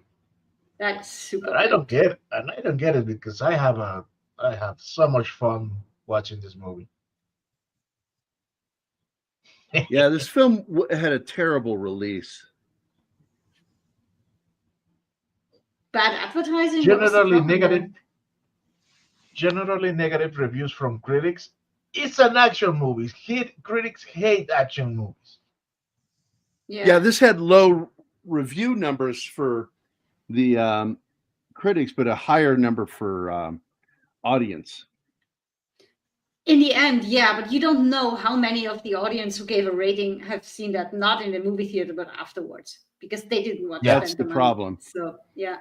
That's super And I don't get it. And I don't get it because I have so much fun watching this movie. Yeah, this film had a terrible release. Bad advertising? Generally negative reviews from critics. It's an action movie. Critics hate action movies. Yeah, this had low review numbers for the critics, but a higher number for audience. In the end, yeah, but you don't know how many of the audience who gave a rating have seen that not in the movie theater but afterwards, because they didn't want to spend That's the the money. problem. So yeah.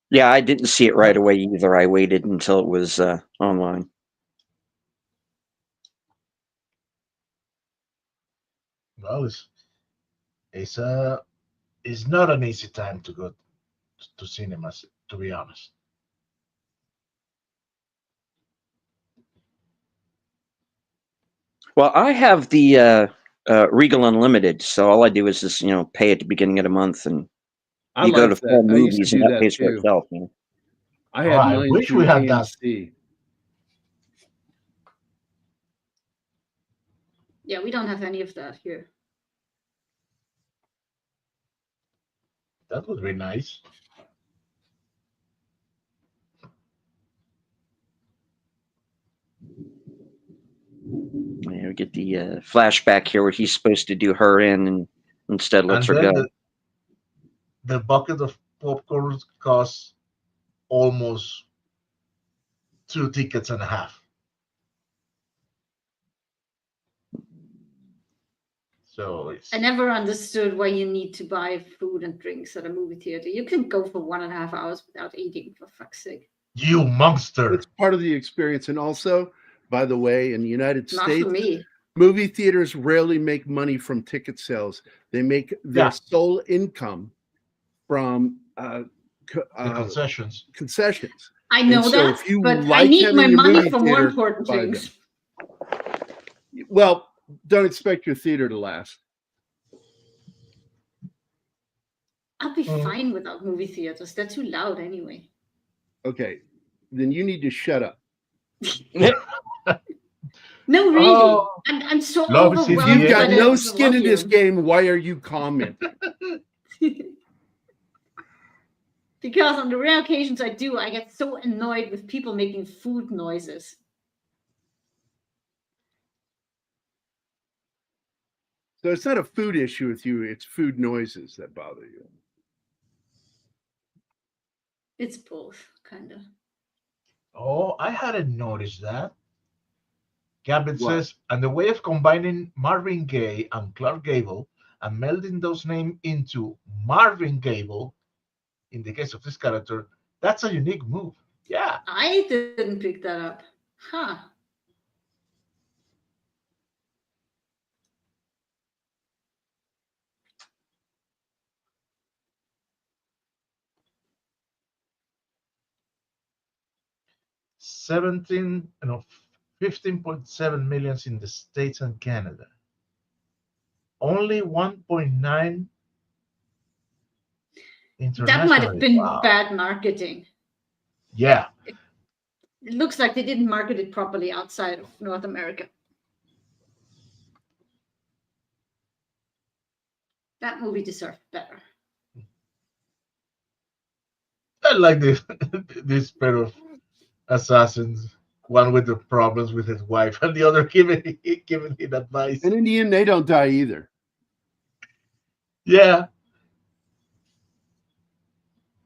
Yeah, I didn't see it right away either. I waited until it was online. Well, it's not an easy time to go to cinemas, to be honest. Well, I have the Regal Unlimited. So all I do is just pay at the beginning of the month, and I you go to like four that. I used to movies, do and that that pays for too. itself. I Oh, had I mine wish through we had that. AMC. Yeah, we don't have any of that here. That would be nice. We get the flashback here where he's supposed to do her in, and instead lets And her then go. the bucket of popcorn costs almost 2 tickets and a half. So I never understood why you need to buy food and drinks at a movie theater. You can go for 1.5 hours without eating, for fuck's sake. You monster. It's part of the experience. And also, by the way, in the United Not States, for me. movie theaters rarely make money from ticket sales. They make their sole income from the concessions. concessions. I know so that, if you but like I need having my your money movie for more theater, important buy things. them. Well, don't expect your theater to last. I'll be fine without movie theaters. They're too loud anyway. Okay, then you need to shut up. No, really. I'm so overwhelmed. If you've got by no the skin in this game, why are you commenting? Because on the rare occasions I do, I get so annoyed with people making food noises. So it's not a food issue with you, it's food noises that bother you. It's both, kind of. Oh, I hadn't noticed that. Gambit says, and the way of combining Marvin Gaye and Clark Gable and melding those names into Marvin Gable, in the case of this character, that's a unique move. Yeah. I didn't pick that up. Huh. $15.7 million in the States and Canada. Only 1.9 internationally. That might have been Wow. bad marketing. Yeah. It looks like they didn't market it properly outside of North America. That movie deserved better. I like this pair of assassins. One with the problems with his wife, and the other giving him advice. And in the end, they don't die either. Yeah.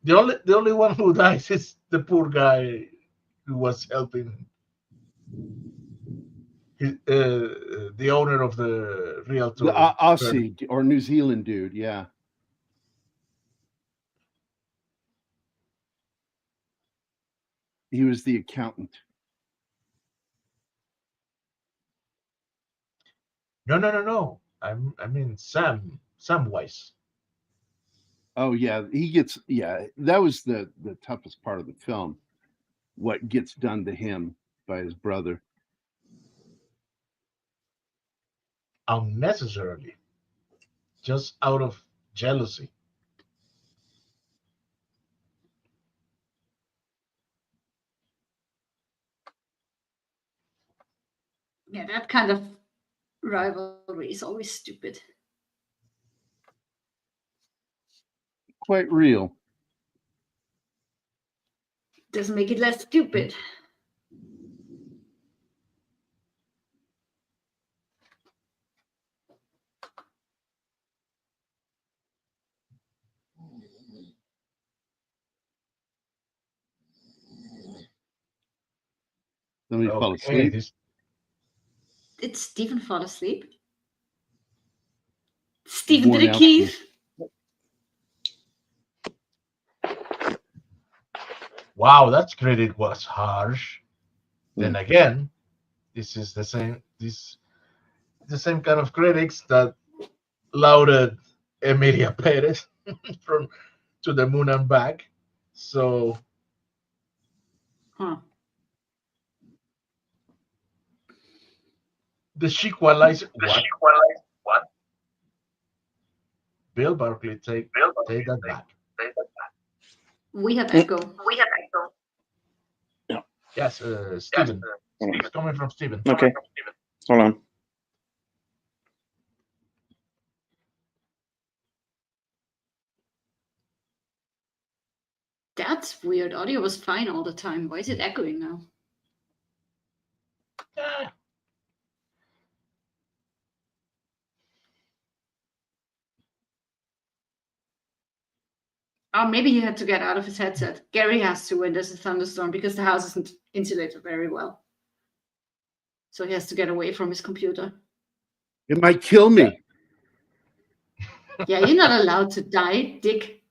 The only one who dies is the poor guy who was helping the owner of the realtor. The Aussie or New Zealand dude, yeah. He was the accountant. No. I mean Samwise. Oh yeah, that was the toughest part of the film. What gets done to him by his brother. Unnecessarily. Just out of jealousy. Yeah, that kind of rivalry is always stupid. Quite real. Doesn't make it less stupid. Somebody fall asleep. Did Stephen fall asleep? Stephen, did it, Keith? Wow, that critic was harsh. Then again, this is the same kind of critics that lauded Emilia Perez from To the Moon and Back. So the Equalizer. What? Bill Barkley, take that back. We have echo. Yes, Steven. It's coming from Steven. Okay. Hold on. That's weird. Audio was fine all the time. Why is it echoing now? Oh, maybe he had to get out of his headset. Gary has to when there's a thunderstorm because the house isn't insulated very well. So he has to get away from his computer. It might kill me. Yeah, you're not allowed to die, Dick.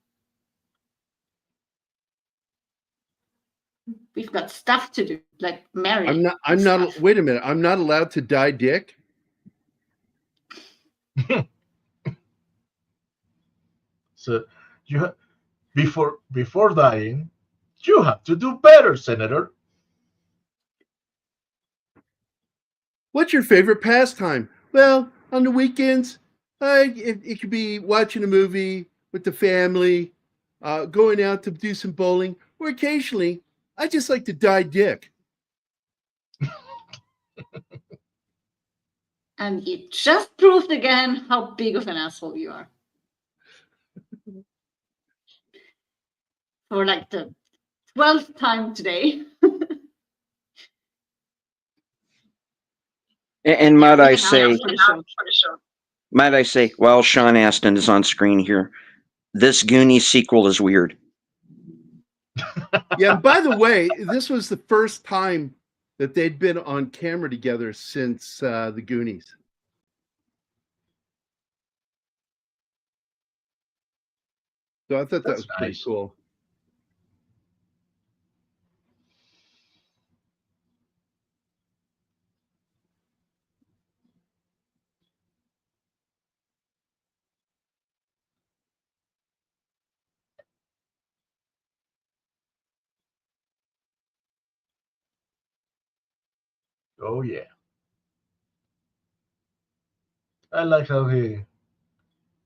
We've got stuff to do, like marry. I'm not. Wait a minute. I'm not allowed to die, Dick. So you before dying, you have to do better, Senator. What's your favorite pastime? Well, on the weekends, it could be watching a movie with the family, going out to do some bowling, or occasionally, I just like to die, Dick. And you just proved again how big of an asshole you are. For like the 12th time today. And might I say, while Sean Astin is on screen here, this Goonies sequel is weird. Yeah, and by the way, this was the first time that they'd been on camera together since the Goonies. So I thought that was pretty cool. Oh yeah. I like how he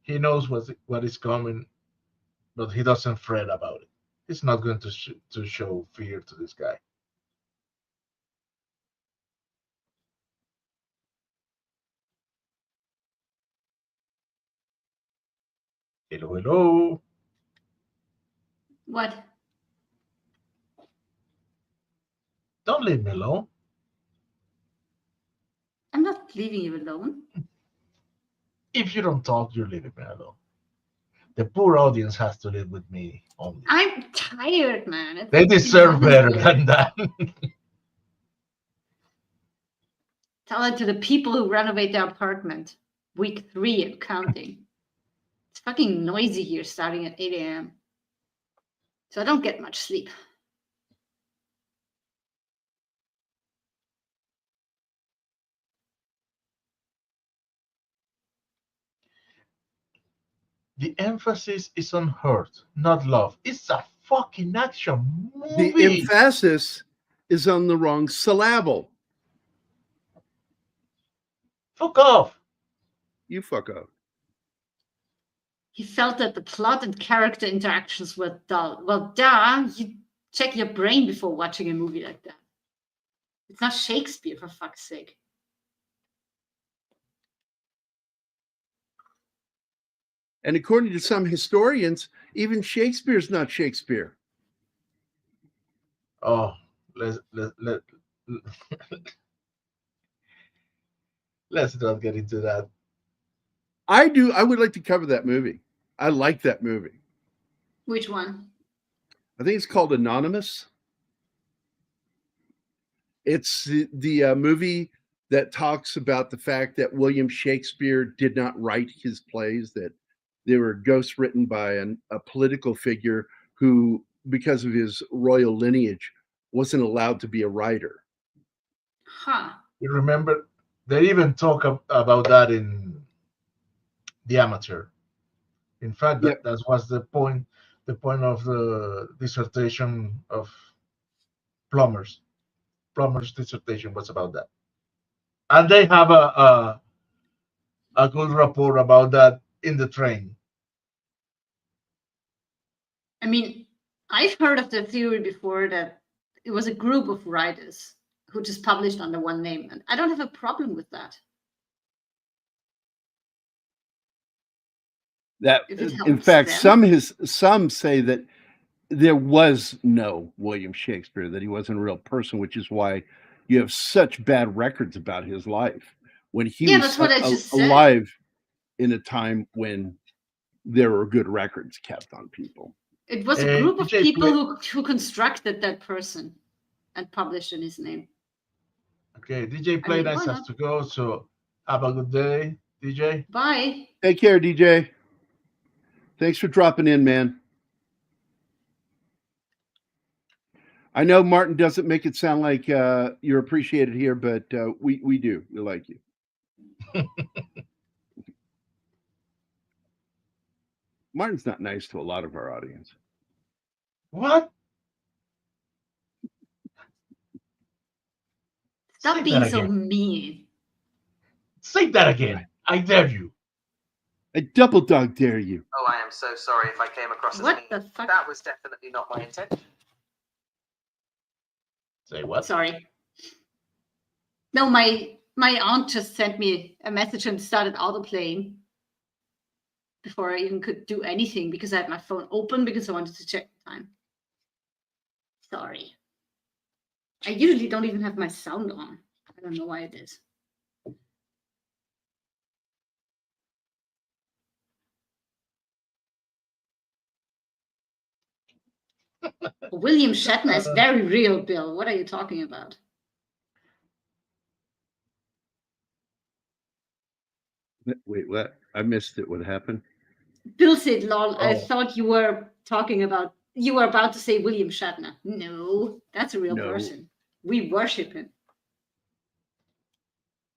knows what is coming, but he doesn't fret about it. He's not going to show fear to this guy. Hello, hello. What? Don't leave me alone. I'm not leaving you alone. If you don't talk, you're leaving me alone. The poor audience has to live with me only. I'm tired, man. They deserve better than that. Tell it to the people who renovate their apartment. Week 3 and counting. It's fucking noisy here starting at 8 a.m. So I don't get much sleep. The emphasis is on hurt, not love. It's a fucking action movie. The emphasis is on the wrong syllable. Fuck off. You fuck off. He felt that the plot and character interactions were dull. Well, duh, you check your brain before watching a movie like that. It's not Shakespeare, for fuck's sake. And according to some historians, even Shakespeare's not Shakespeare. Oh, let's not get into that. I would like to cover that movie. I like that movie. Which one? I think it's called Anonymous. It's the movie that talks about the fact that William Shakespeare did not write his plays, that they were ghost written by a political figure who, because of his royal lineage, wasn't allowed to be a writer. Huh. You remember, they even talk about that in The Amateur. In fact, that was the point of the dissertation of Plummer's dissertation was about that. And they have a good report about that in the train. I mean, I've heard of the theory before that it was a group of writers who just published under one name, and I don't have a problem with that. That, If it in helps fact, them. some say that there was no William Shakespeare, that he wasn't a real person, which is why you have such bad records about his life when he Yeah, was that's what I just said. alive in a time when there were good records kept on people. It was a group of DJ people who constructed that person and published in his name. Okay, DJ I Play mean, Nice why has not? to go, so have a good day, DJ. Bye. Take care, DJ. Thanks for dropping in, man. I know Martin doesn't make it sound like you're appreciated here, but we do. We like you. Martin's not nice to a lot of our audience. What? Stop Say being that so again. mean. Say that again. I dare you. I double dog dare you. Oh, I am so sorry if I came across as What mean. the fuck? That was definitely not my intention. Say what? Sorry. No, my aunt just sent me a message and started autoplaying before I even could do anything because I had my phone open because I wanted to check the time. Sorry. I usually don't even have my sound on. I don't know why it is. William Shatner is very real, Bill. What are you talking about? Wait, what? I missed it. What happened? Bill said, lol, I Oh. thought you were about to say William Shatner. No, that's a real No. person. We worship him.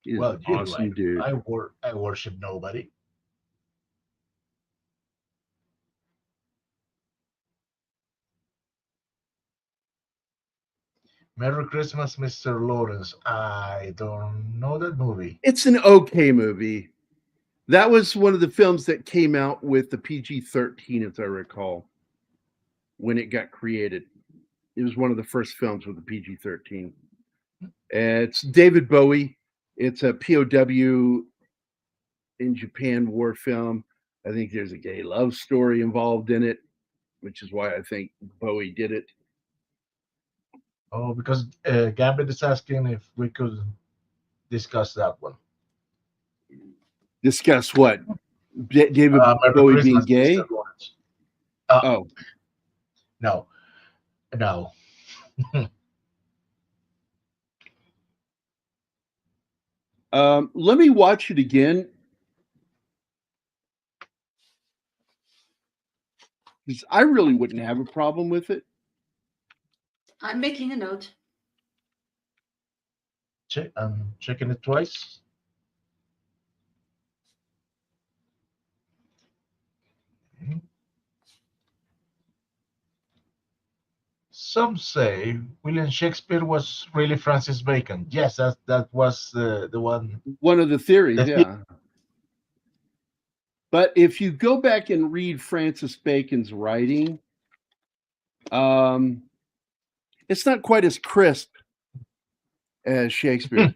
He's Well, an you awesome do. dude. I worship nobody. Merry Christmas, Mr. Lawrence. I don't know that movie. It's an okay movie. That was one of the films that came out with the PG-13, as I recall, when it got created. It was one of the first films with the PG-13. It's David Bowie. It's a POW in Japan war film. I think there's a gay love story involved in it, which is why I think Bowie did it. Oh, because Gambit is asking if we could discuss that one. Discuss what? David Merry Bowie Christmas, being gay? Mr. Lawrence. Oh, No. let me watch it again. Because I really wouldn't have a problem with it. I'm making a note. I'm checking it twice. Some say William Shakespeare was really Francis Bacon. Yes, that was the one. One of the theories, The yeah. But if you go back and read Francis Bacon's writing, it's not quite as crisp as Shakespeare.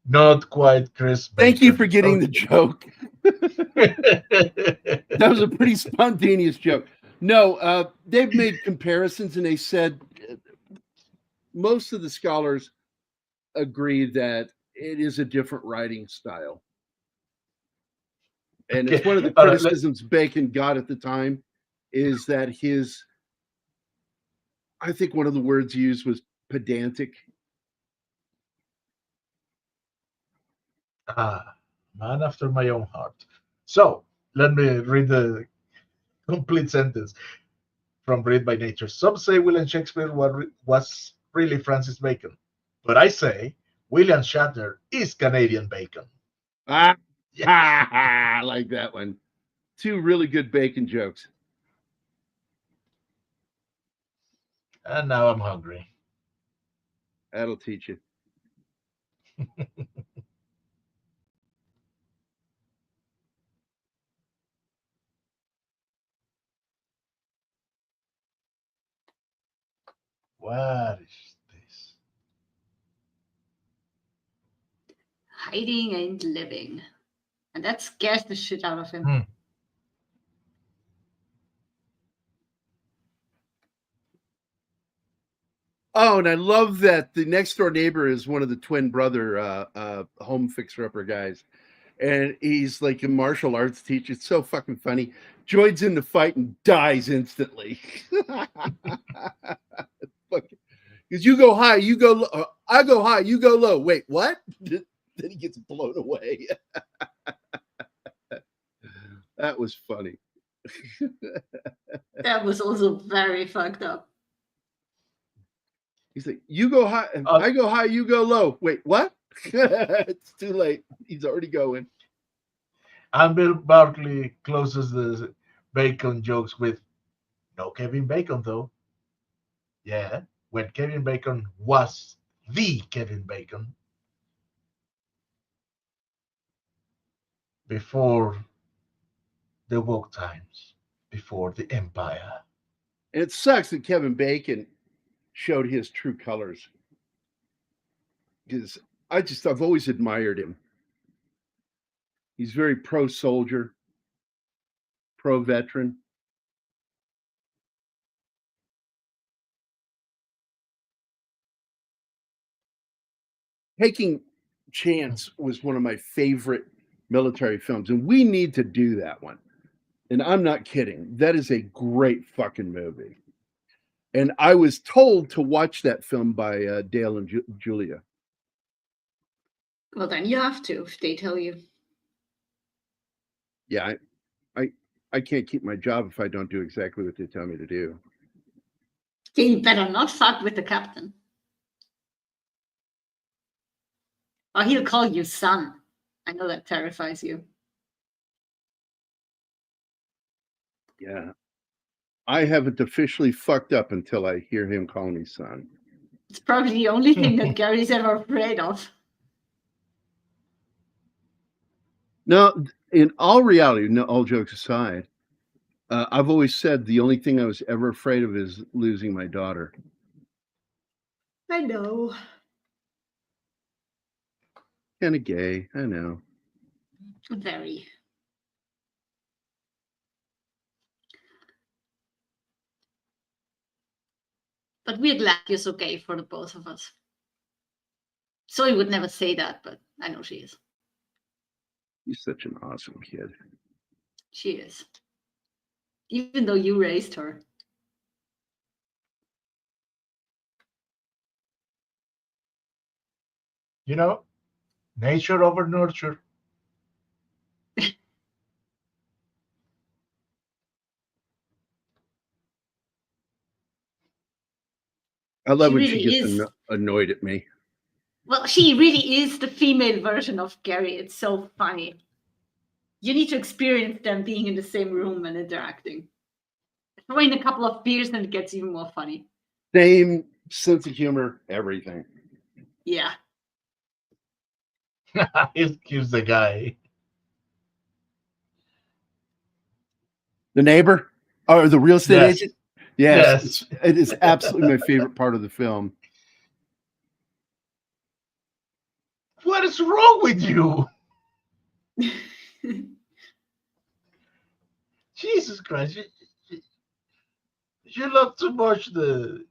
Not quite crisp. Thank you Bacon. for getting the joke. That was a pretty spontaneous joke. No, they've made comparisons and they said most of the scholars agree that it is a different writing style. And it's one of the criticisms Bacon got at the time is that I think one of the words used was pedantic. Man after my own heart. So let me read the complete sentence from Read by Nature. Some say William Shakespeare was really Francis Bacon, but I say William Shatner is Canadian Bacon. I like that one. Two really good Bacon jokes. And now I'm hungry. That'll teach you. What is this? Hiding and living. And that scares the shit out of him. Hmm. Oh, and I love that the next door neighbor is one of the twin brother home fixer-upper guys. And he's like a martial arts teacher. It's so fucking funny. Joins in the fight and dies instantly. Because you go high, you go low. I go high, you go low. Wait, what? Then he gets blown away. That was funny. That was also very fucked up. He's like, you go high, I go high, you go low. Wait, what? It's too late. He's already going. And Bill Barkley closes the Bacon jokes with, no Kevin Bacon, though. Yeah, when Kevin Bacon was the Kevin Bacon. Before the woke times, before the empire. And it sucks that Kevin Bacon showed his true colors. Because I've always admired him. He's very pro-soldier, pro-veteran. Taking Chance was one of my favorite military films, and we need to do that one. And I'm not kidding. That is a great fucking movie. And I was told to watch that film by Dale and Julia. Well, then you have to if they tell you. Yeah, I can't keep my job if I don't do exactly what they tell me to do. You better not fuck with the captain. Or he'll call you son. I know that terrifies you. Yeah. I haven't officially fucked up until I hear him call me son. It's probably the only thing that Gary's ever afraid of. No, in all reality, no, all jokes aside, I've always said the only thing I was ever afraid of is losing my daughter. I know. Kind of gay, I know. Very. But we're glad you're so gay for the both of us. Zoe would never say that, but I know she is. He's such an awesome kid. She is. Even though you raised her. You know, nature over nurture. I love She when really she gets is. annoyed at me. Well, she really is the female version of Gary. It's so funny. You need to experience them being in the same room and interacting. Throw in a couple of beers and it gets even more funny. Same sense of humor, everything. Yeah. He's the guy. The neighbor? Or the real estate Yes. agent? Yes. It is absolutely my favorite part of the film. What is wrong with you? Jesus Christ. You love too much the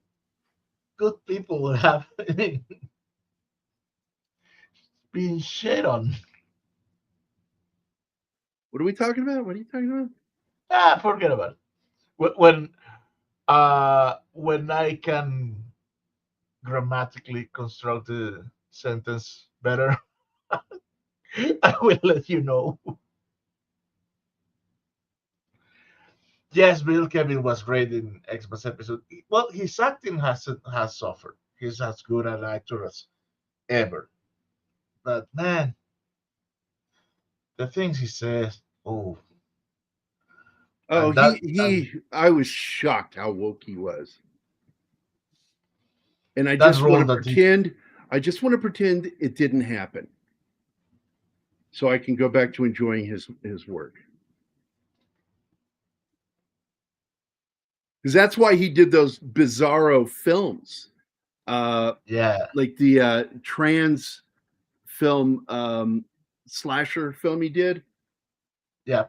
good people have being shit on. What are we talking about? What are you talking about? Forget about it. When I can grammatically construct the sentence better, I will let you know. Yes, Bill Kevin was great in Xmas episode. Well, his acting has suffered. He's as good an actor as ever. But man, the things he says, oh. Oh, I was shocked how woke he was. And I just want to pretend, it didn't happen. So I can go back to enjoying his work. Because that's why he did those bizarro films. Yeah. Like the trans film, slasher film he did. Yeah.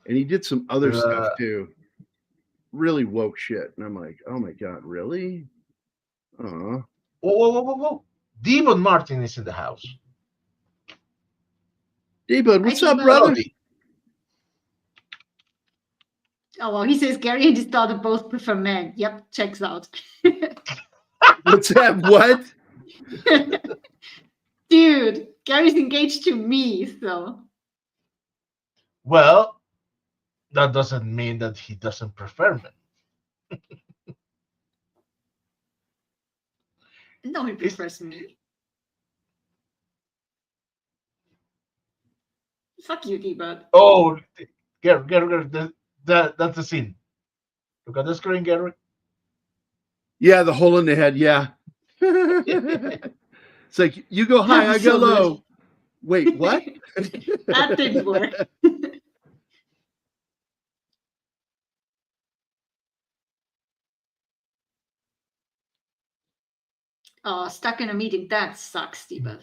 And he did some other stuff Uh, too. Really woke shit. And I'm like, oh my God, really? Whoa, whoa, whoa, whoa, whoa. Devon Martin is in the house. D-Bud, what's up, D-Bud. brother? Oh, well, he says Gary and his daughter both prefer men. Yep, checks out. What's that? What? Dude, Gary's engaged to me, so. Well, that doesn't mean that he doesn't prefer men. No, he prefers me. Fuck you, D-Bud. Oh, Gary, that's the scene. Look at the screen, Gary. Yeah, the hole in the head. Yeah. It's like, you go high, I go So low. good. Wait, what? That didn't work. Oh, stuck in a meeting. That sucks, D-Bud.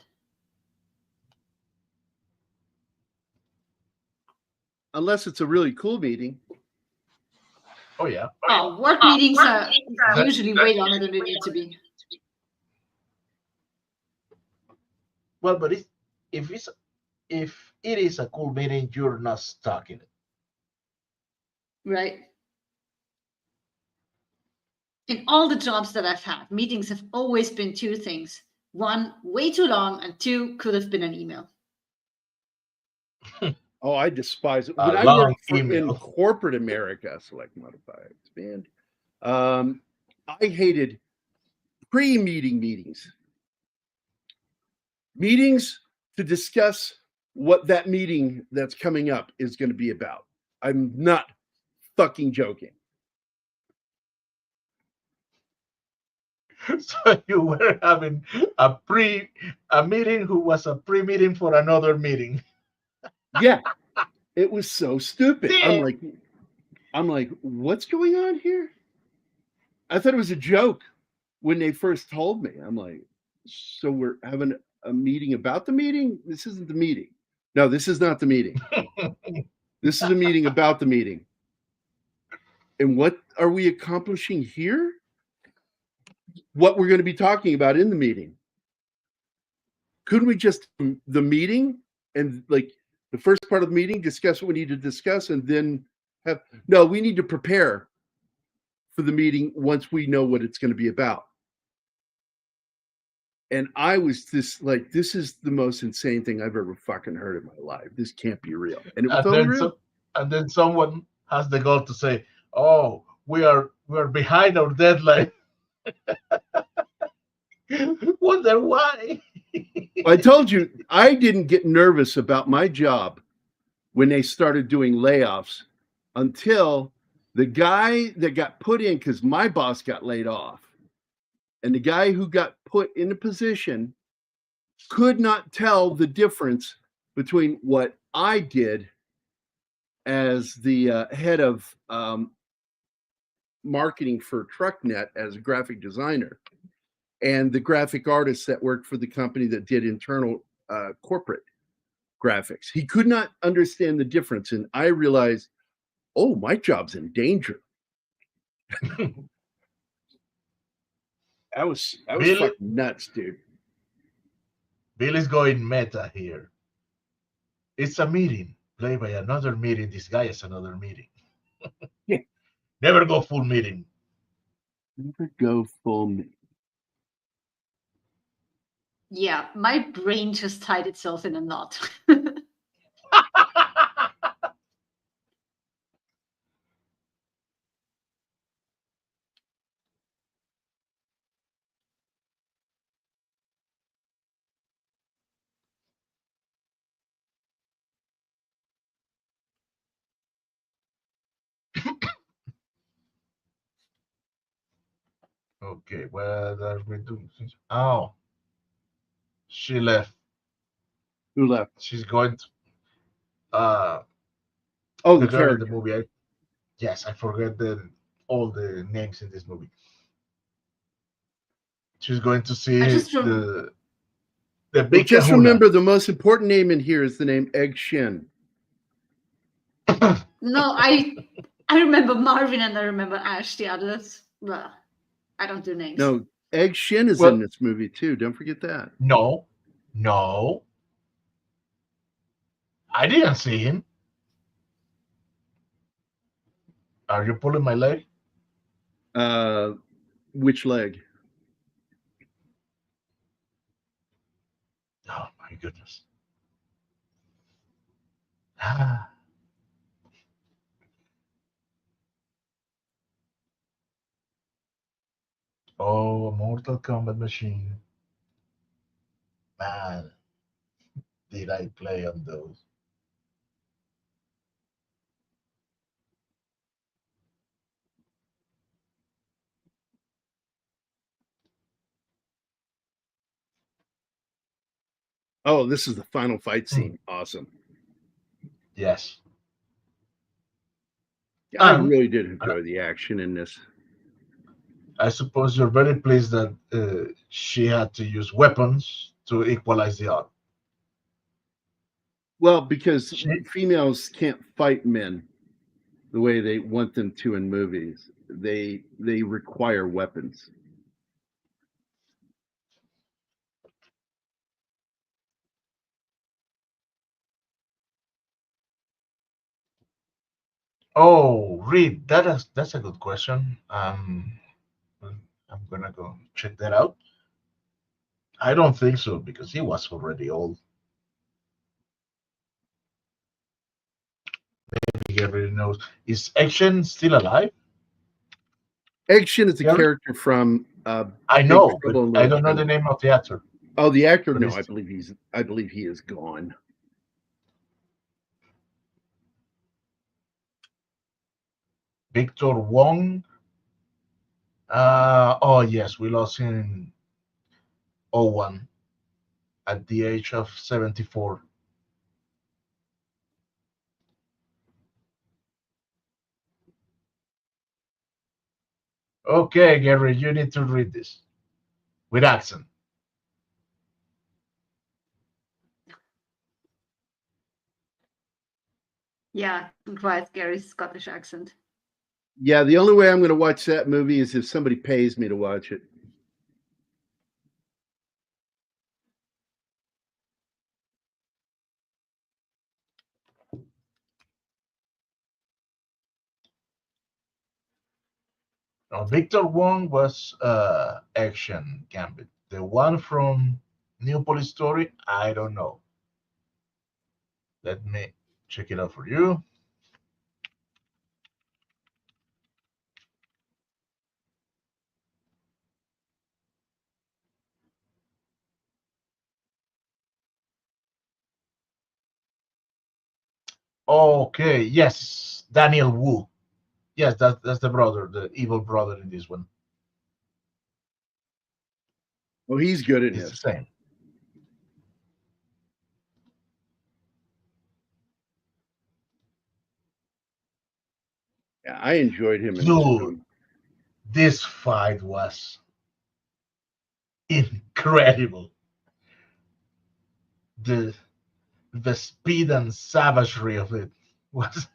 Unless it's a really cool meeting. Oh, yeah. Oh, work meetings are usually way longer than they need to be. Well, but if it is a cool meeting, you're not stuck in it. Right. In all the jobs that I've had, meetings have always been two things. One, way too long, and two, could have been an email. Oh, I despise it. When I long worked in email. corporate America, select modified expand, I hated pre-meeting meetings. Meetings to discuss what that meeting that's coming up is going to be about. I'm not fucking joking. So you were having a meeting who was a pre-meeting for another meeting. Yeah, it was so stupid. Yeah. I'm like, what's going on here? I thought it was a joke when they first told me. I'm like, so we're having a meeting about the meeting? This isn't the meeting. No, this is not the meeting. This is a meeting about the meeting. And what are we accomplishing here? What we're going to be talking about in the meeting. Couldn't we just the meeting and like the first part of the meeting, discuss what we need to discuss, and then no, we need to prepare for the meeting once we know what it's going to be about. And I was this is the most insane thing I've ever fucking heard in my life. This can't be real. And it was totally real. And then someone has the goal to say, oh, we're behind our deadline. Wonder why. I told you I didn't get nervous about my job when they started doing layoffs until the guy that got put in, because my boss got laid off, and the guy who got put in a position could not tell the difference between what I did as the head of marketing for TruckNet as a graphic designer, and the graphic artists that worked for the company that did internal corporate graphics. He could not understand the difference. And I realized, oh, my job's in danger. That was fucking nuts, dude. Bill is going meta here. It's a meeting played by another meeting. This guy is another meeting. Yeah. Never go full meeting. Never go full meeting. Yeah, my brain just tied itself in a knot. Okay, what are we doing? Oh, she left. Who left? She's going to. Oh, the girl in character. the movie. Yes, I forget the all the names in this movie. She's going to see I just the Well, big just kahuna. remember the most important name in here is the name Egg Shin. No, I remember Marvin and I remember Ash. The others, blah. I don't do names. No, Egg Shin is Well- in this movie too. Don't forget that. No, I didn't see him. Are you pulling my leg? Which leg? Oh my goodness. Ah. Oh, a Mortal Kombat machine. Man, did I play on those? Oh, this is the final fight scene. Awesome. Yes. Yeah, I really did enjoy the action in this. I suppose you're very pleased that she had to use weapons to equalize the odds. Well, because females can't fight men the way they want them to in movies. They require weapons. Oh, Reed, that's a good question. I'm gonna go check that out. I don't think so because he was already old. Maybe everybody knows. Is Action still alive? Egg Shin is a Yeah. character from I Big know, but Trouble in I Little don't know the China. name of the actor. Oh, the actor? But No, he's- I believe he is gone. Victor Wong. Oh yes, we lost him in '01 at the age of 74. Okay, Gary, you need to read this with accent. Yeah, requires Gary's Scottish accent. Yeah, the only way I'm going to watch that movie is if somebody pays me to watch it. Now, Victor Wong was Action Gambit. The one from New Police Story, I don't know. Let me check it out for you. Okay, yes, Daniel Wu. Yes, that's the brother, the evil brother in this one. Oh, he's good in It's the this. same. Yeah, I enjoyed him in this Dude, film. this fight was incredible. The speed and savagery of it was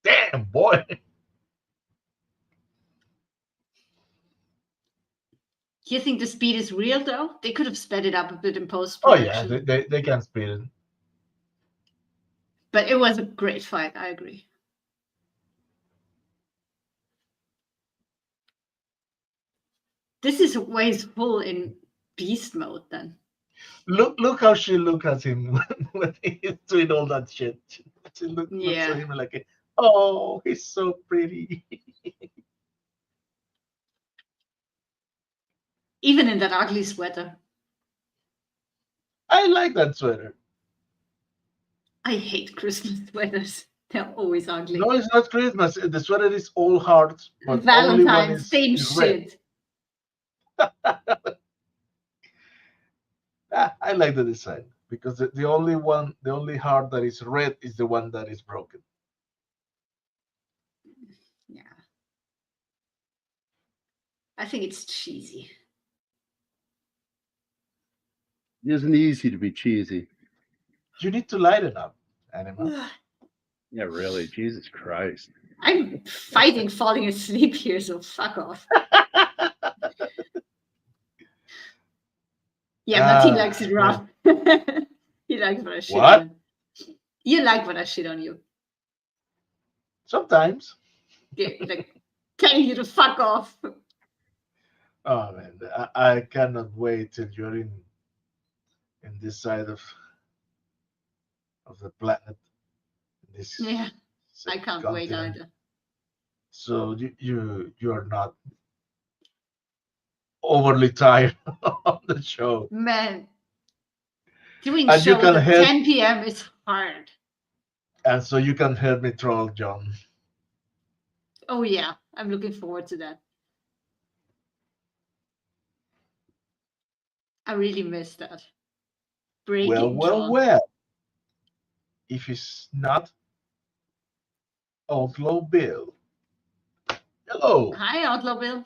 damn, boy. Do you think the speed is real though? They could have sped it up a bit in post Oh yeah, production. they can speed it. But it was a great fight, I agree. This is wasteful in beast mode then. Look how she look at him when he's doing all that shit. She looks Yeah. at him like, oh, he's so pretty. Even in that ugly sweater. I like that sweater. I hate Christmas sweaters. They're always ugly. No, it's not Christmas. The sweater is all hearts, but only one Valentine's, same is red. shit. I like the design because the only heart that is red is the one that is broken. Yeah. I think it's cheesy. It isn't easy to be cheesy. You need to lighten up, Anima. Yeah, really. Jesus Christ. I'm fighting falling asleep here, so fuck off. Yeah, but he likes it rough. He likes when I shit on him. You like when I shit on you. Sometimes. Yeah, like telling you to fuck off. Oh man, I cannot wait till you're in this side of the planet. This Yeah, I can't wait continent. either. So you're not overly tired of the show. Man, doing And you shows can at help, 10 p.m. is hard. and so you can help me troll John. Oh yeah, I'm looking forward to that. I really miss that. Breaking John. Well. If it's not Outlaw Bill. Hello. Hi, Outlaw Bill.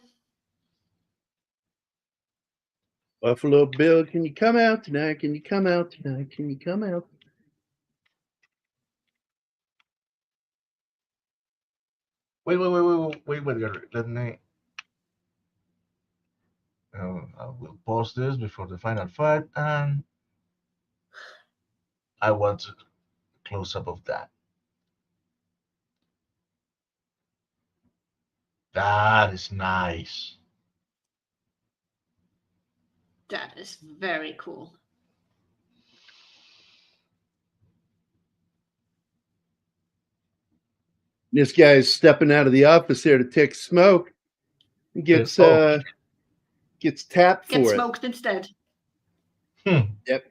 Buffalo Bill, can you come out tonight? Can you come out tonight? Can you come out? Wait. Let me. I will pause this before the final fight, and I want a close up of that. That is nice. That is very cool. This guy's stepping out of the office there to take smoke. He gets tapped Get for it. smoked instead. Yep.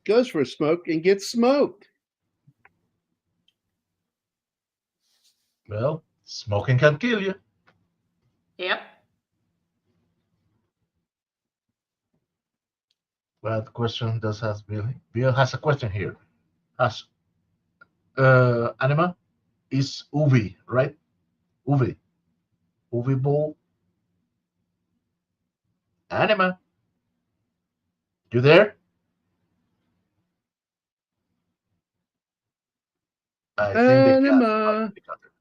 Goes for a smoke and gets smoked. Well, smoking can kill you. Yep. What question does has Bill? Bill has a question here. Has Anima is Uvi, right? Uvi ball. Anima, you there? I think Anima. they got it.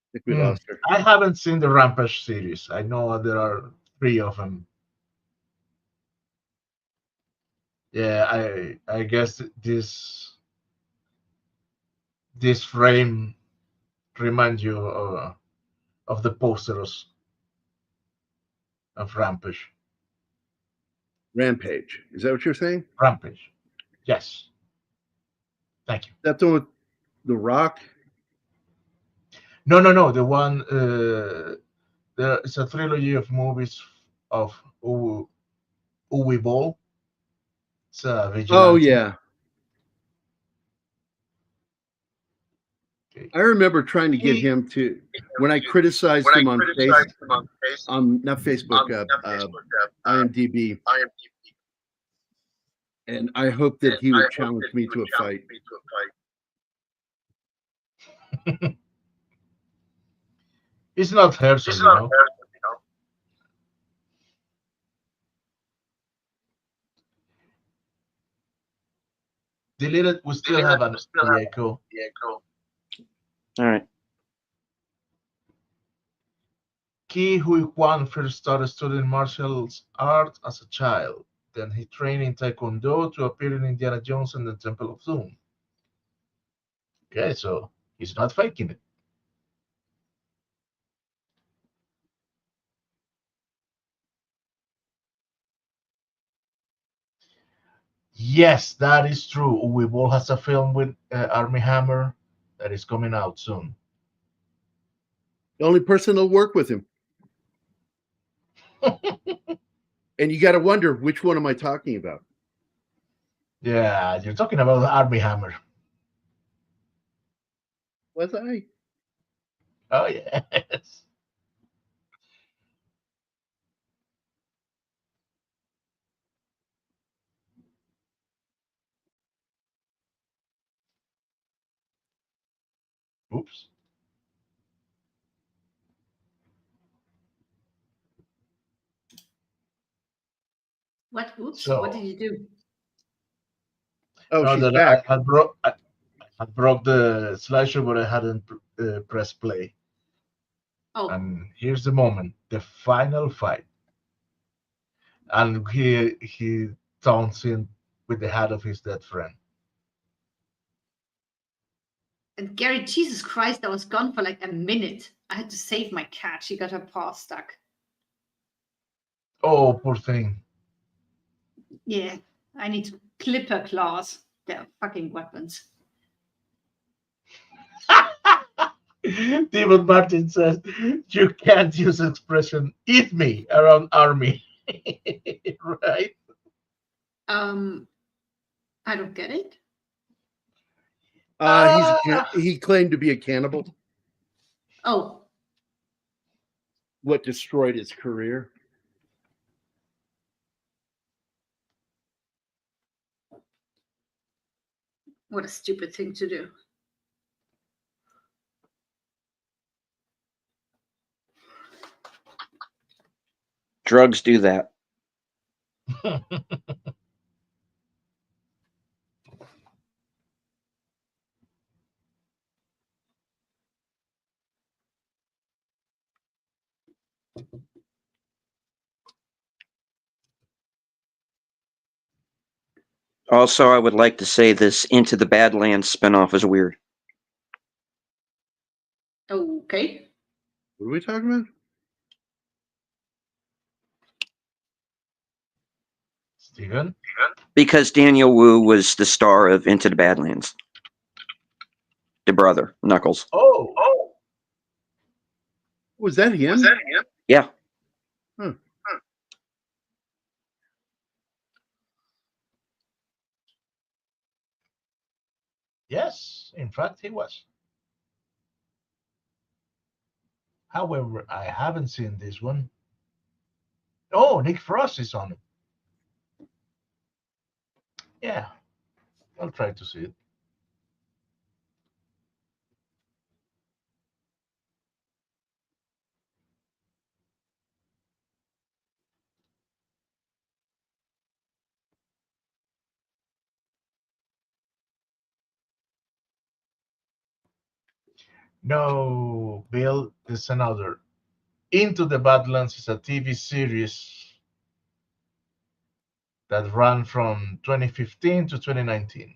I think we lost her. I haven't seen the Rampage series. I know there are 3 of them. Yeah, I guess this frame reminds you of the posters of Rampage. Rampage. Is that what you're saying? Rampage. Yes. Thank you. That's the one with The Rock? No. The one there is a trilogy of movies of Uwe Ball. It's a vigilante. Oh yeah. Okay. I remember trying to get him to when I criticized him on Facebook, not Facebook, IMDb. And I hope that he would challenge me to a fight. It's not Herzog, you know. Deleted. We still have an echo. All right. Ki Hui Quan first started studying martial arts as a child. Then he trained in Taekwondo to appear in Indiana Jones and the Temple of Doom. Okay, so he's not faking it. Yes, that is true. Uwe Boll has a film with Armie Hammer that is coming out soon. The only person that'll work with him. And you got to wonder, which one am I talking about? Yeah, you're talking about Armie Hammer. Was I? Oh, yes. Oops. What? Oops. So, What did you do? Oh, now she's that back. I broke the slideshow, but I hadn't pressed play. Oh, And here's the moment, the final fight. And he taunts him with the hat of his dead friend. and Gary, Jesus Christ, I was gone for like a minute. I had to save my cat. She got her paw stuck. Oh, poor thing. Yeah, I need to clip her claws. They're fucking weapons. David Martin says you can't use expression "eat me" around army, right? I don't get it. He claimed to be a cannibal. Oh, What destroyed his career? what a stupid thing to do. Drugs do that. Also, I would like to say this Into the Badlands spinoff is weird. Okay. What are we talking about? Steven? Because Daniel Wu was the star of Into the Badlands. The brother, Knuckles. Oh. Was that him? Yeah. Yes, in fact, he was. However, I haven't seen this one. Oh, Nick Frost is on it. Yeah, I'll try to see it. No, Bill, there's another. Into the Badlands is a TV series that ran from 2015 to 2019.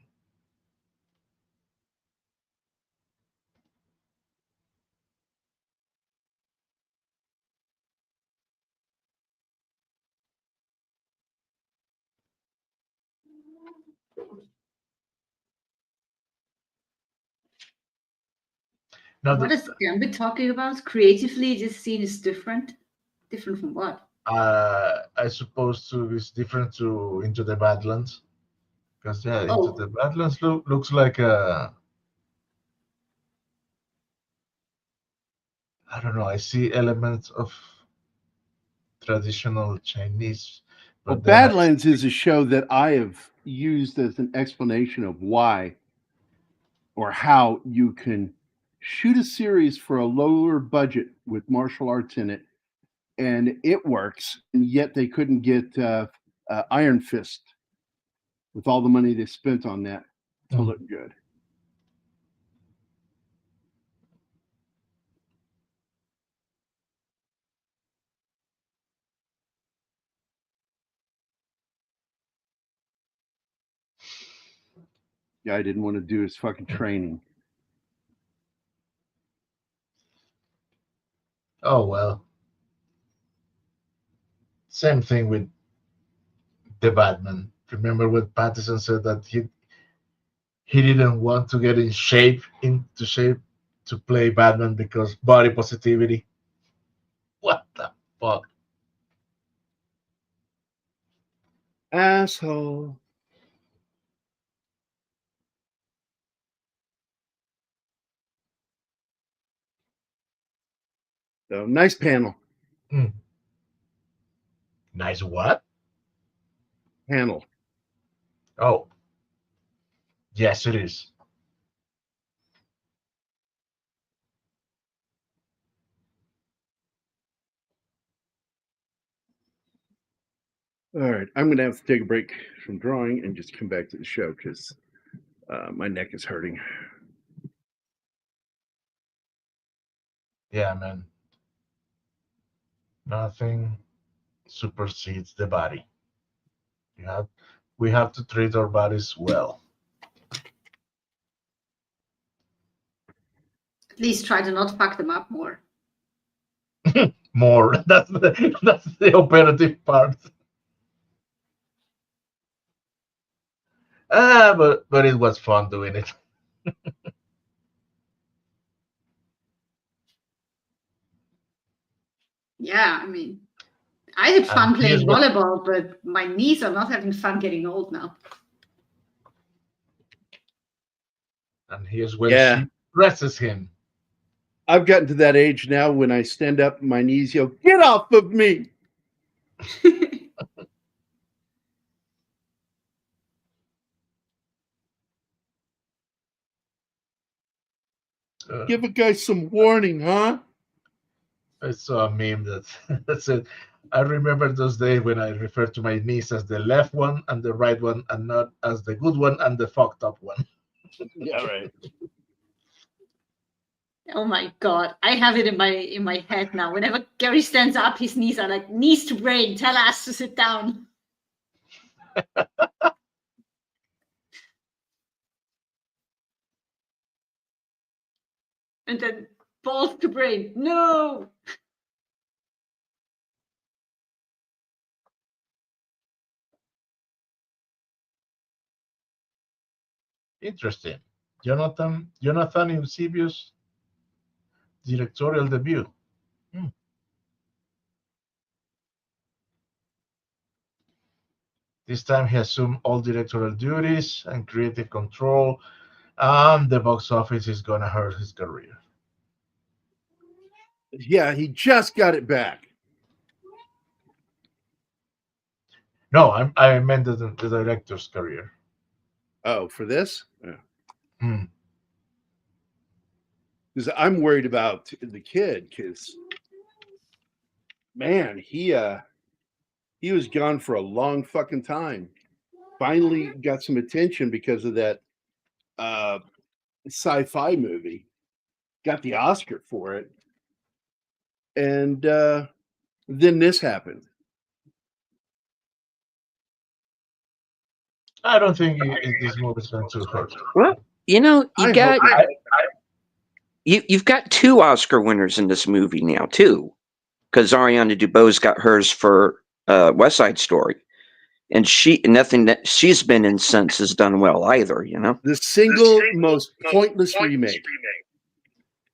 Now, What is Gambit talking about? Creatively, this scene is different. Different from what? I suppose to it's different to Into the Badlands because Into the Badlands looks like a. I don't know. I see elements of traditional Chinese. Well, But then Badlands is a show that I have used as an explanation of why or how you can shoot a series for a lower budget with martial arts in it, and it works, and yet they couldn't get Iron Fist with all the money they spent on that to look good. Guy didn't want to do his fucking training. Oh well. Same thing with the Batman. Remember what Pattinson said that he didn't want to get into shape to play Batman because body positivity. What the fuck? Asshole. So nice panel. Nice what? Panel. Oh. Yes, it is. All right, I'm going to have to take a break from drawing and just come back to the show because my neck is hurting. Yeah, man. Nothing supersedes the body. We have to treat our bodies well. At least try to not fuck them up more. More. That's the operative part. But it was fun doing it. Yeah, I mean, I had fun And here's playing what- volleyball, but my knees are not having fun getting old now. And here's when Yeah. she presses him. I've gotten to that age now when I stand up, my knees yell, "Get off of me!" Give a guy some warning, huh? I saw a meme that said, I remember those days when I referred to my niece as the left one and the right one, and not as the good one and the fucked up one. Yeah, right. Oh my god, I have it in my head now. Whenever Gary stands up, his knees are like knees to brain. Tell us to sit down. And then balls to brain. No. Interesting. Jonathan Eusebio's directorial debut. This time he assumed all directorial duties and creative control, and the box office is gonna hurt his career. Yeah, he just got it back. No, I meant the director's career. Oh, for this? Yeah. Hmm. Because I'm worried about the kid. Because man, he was gone for a long fucking time. Finally got some attention because of that sci-fi movie. Got the Oscar for it, and then this happened. I don't think this movie is going to hurt. Well, you know, I hope not. you've got two Oscar winners in this movie now too, because Ariana DeBose got hers for West Side Story, and nothing that she's been in since has done well either. You know, The single most pointless remake.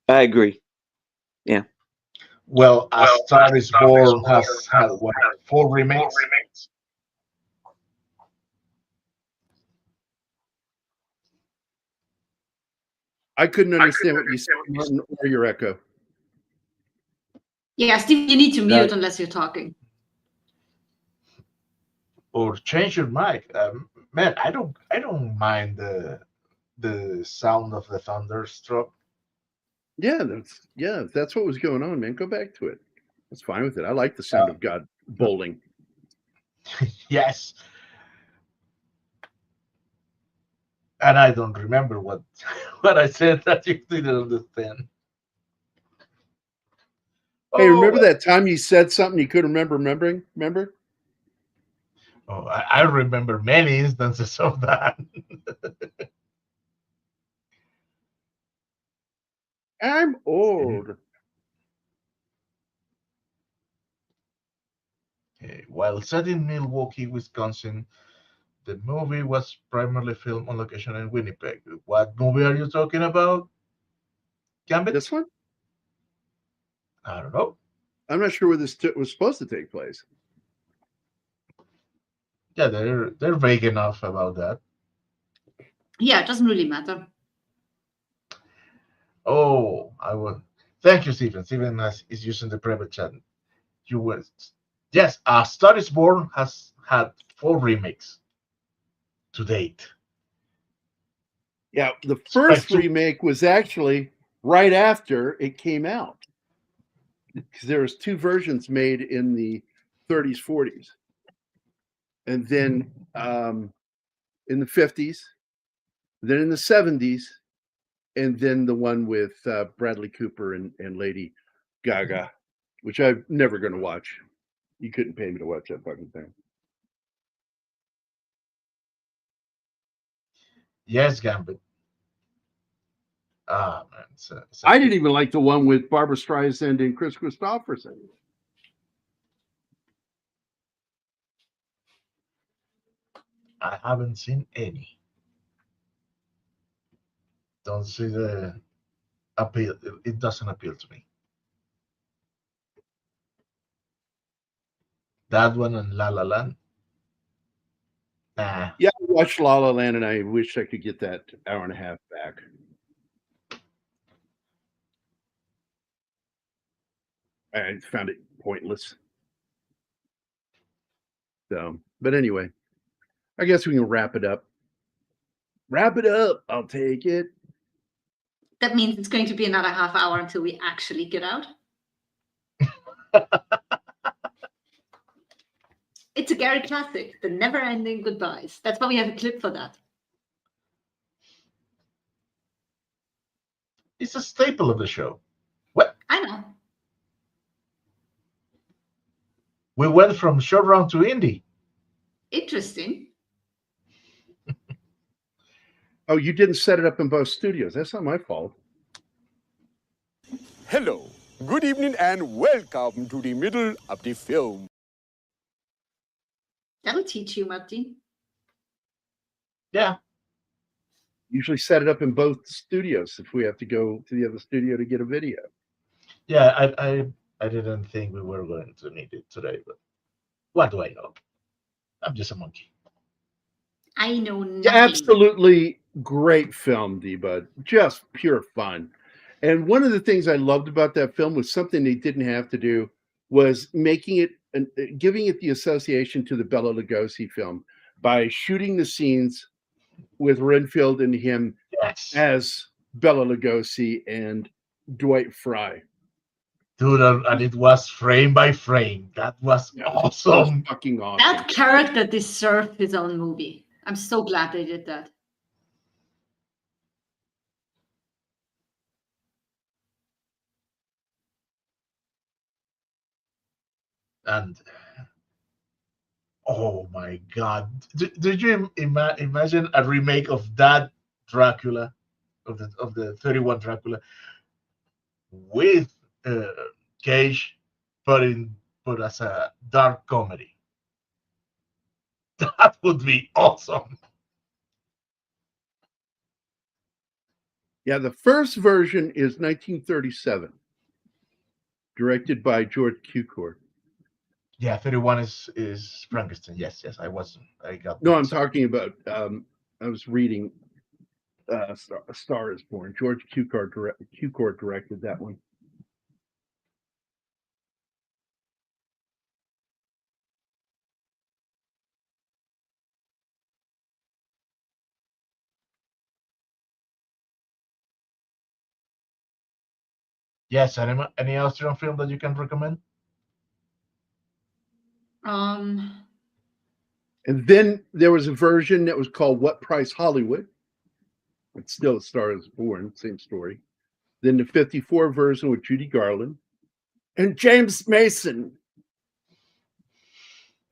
I agree. Yeah. Well, A Star Is Born has had what, 4 remakes? I couldn't understand what you said, Martin, or your echo. Yeah, Steve, you need to mute unless you're talking. Or change your mic. Man, I don't mind the sound of the thunderstroke. Yeah, that's what was going on, man. Go back to it. That's fine with it. I like the sound of God bowling. Yes. And I don't remember what I said that you didn't understand. Hey, remember that time you said something you couldn't remember? Remember? Oh, I remember many instances of that. I'm old. While set in Milwaukee, Wisconsin, the movie was primarily filmed on location in Winnipeg. What movie are you talking about, Gambit? This one? I don't know. I'm not sure where this was supposed to take place. Yeah, they're vague enough about that. Yeah, it doesn't really matter. Oh, I will. Thank you, Stephen. Stephen is using the private chat. You will. Yes, A Star Is Born has had 4 remakes to date. Yeah, the first remake was actually right after it came out. Because there was 2 versions made in the 30s, 40s. and then in the 50s, then in the 70s, and then the one with Bradley Cooper and Lady Gaga, which I'm never going to watch. You couldn't pay me to watch that fucking thing. Yes, Gambit. Ah, man. I didn't even like the one with Barbara Streisand and Chris Christopherson. I haven't seen any. Don't see the appeal. It doesn't appeal to me. That one and La La Land. Nah. Yeah, I watched La La Land, and I wish I could get that hour and a half back. I found it pointless. So, but anyway, I guess we can wrap it up. Wrap it up. I'll take it. That means it's going to be another half hour until we actually get out. It's a Gary classic, the never-ending goodbyes. That's why we have a clip for that. It's a staple of the show. What? I know. We went from short round to indie. Interesting. Oh, you didn't set it up in both studios. That's not my fault. Hello, good evening, and welcome to the middle of the film. That'll teach you, Martin. Yeah. Usually set it up in both studios if we have to go to the other studio to get a video. Yeah, I didn't think we were going to need it today, but what do I know? I'm just a monkey. I know nothing. Absolutely great film, D-Bud. Just pure fun. And one of the things I loved about that film was something they didn't have to do was making it and giving it the association to the Bela Lugosi film by shooting the scenes with Renfield and him as Bela Lugosi and Dwight Fry. Dude, and it was frame by frame. That was awesome. Fucking awesome. That character deserved his own movie. I'm so glad they did that. And oh my God, did you imagine a remake of that Dracula, of the 31 Dracula, with Cage, but as a dark comedy? That would be awesome. Yeah, the first version is 1937, directed by George Cukor. Yeah, 31 is Frankenstein. Yes, I got. No, I'm talking about. I was reading. A Star is Born. George Cukor directed that one. Yes, any Austrian film that you can recommend? And then there was a version that was called What Price Hollywood. It's still A Star is Born, same story. Then the 54 version with Judy Garland and James Mason.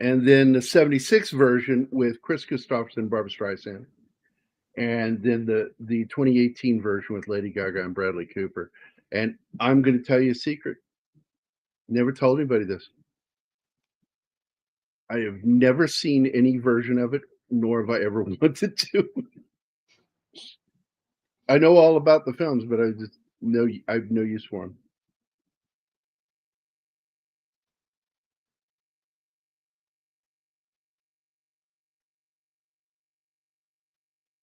And then the 76 version with Chris Christopherson and Barbara Streisand. And then the 2018 version with Lady Gaga and Bradley Cooper. And I'm going to tell you a secret. Never told anybody this. I have never seen any version of it, nor have I ever wanted to. I know all about the films, but I have no use for them.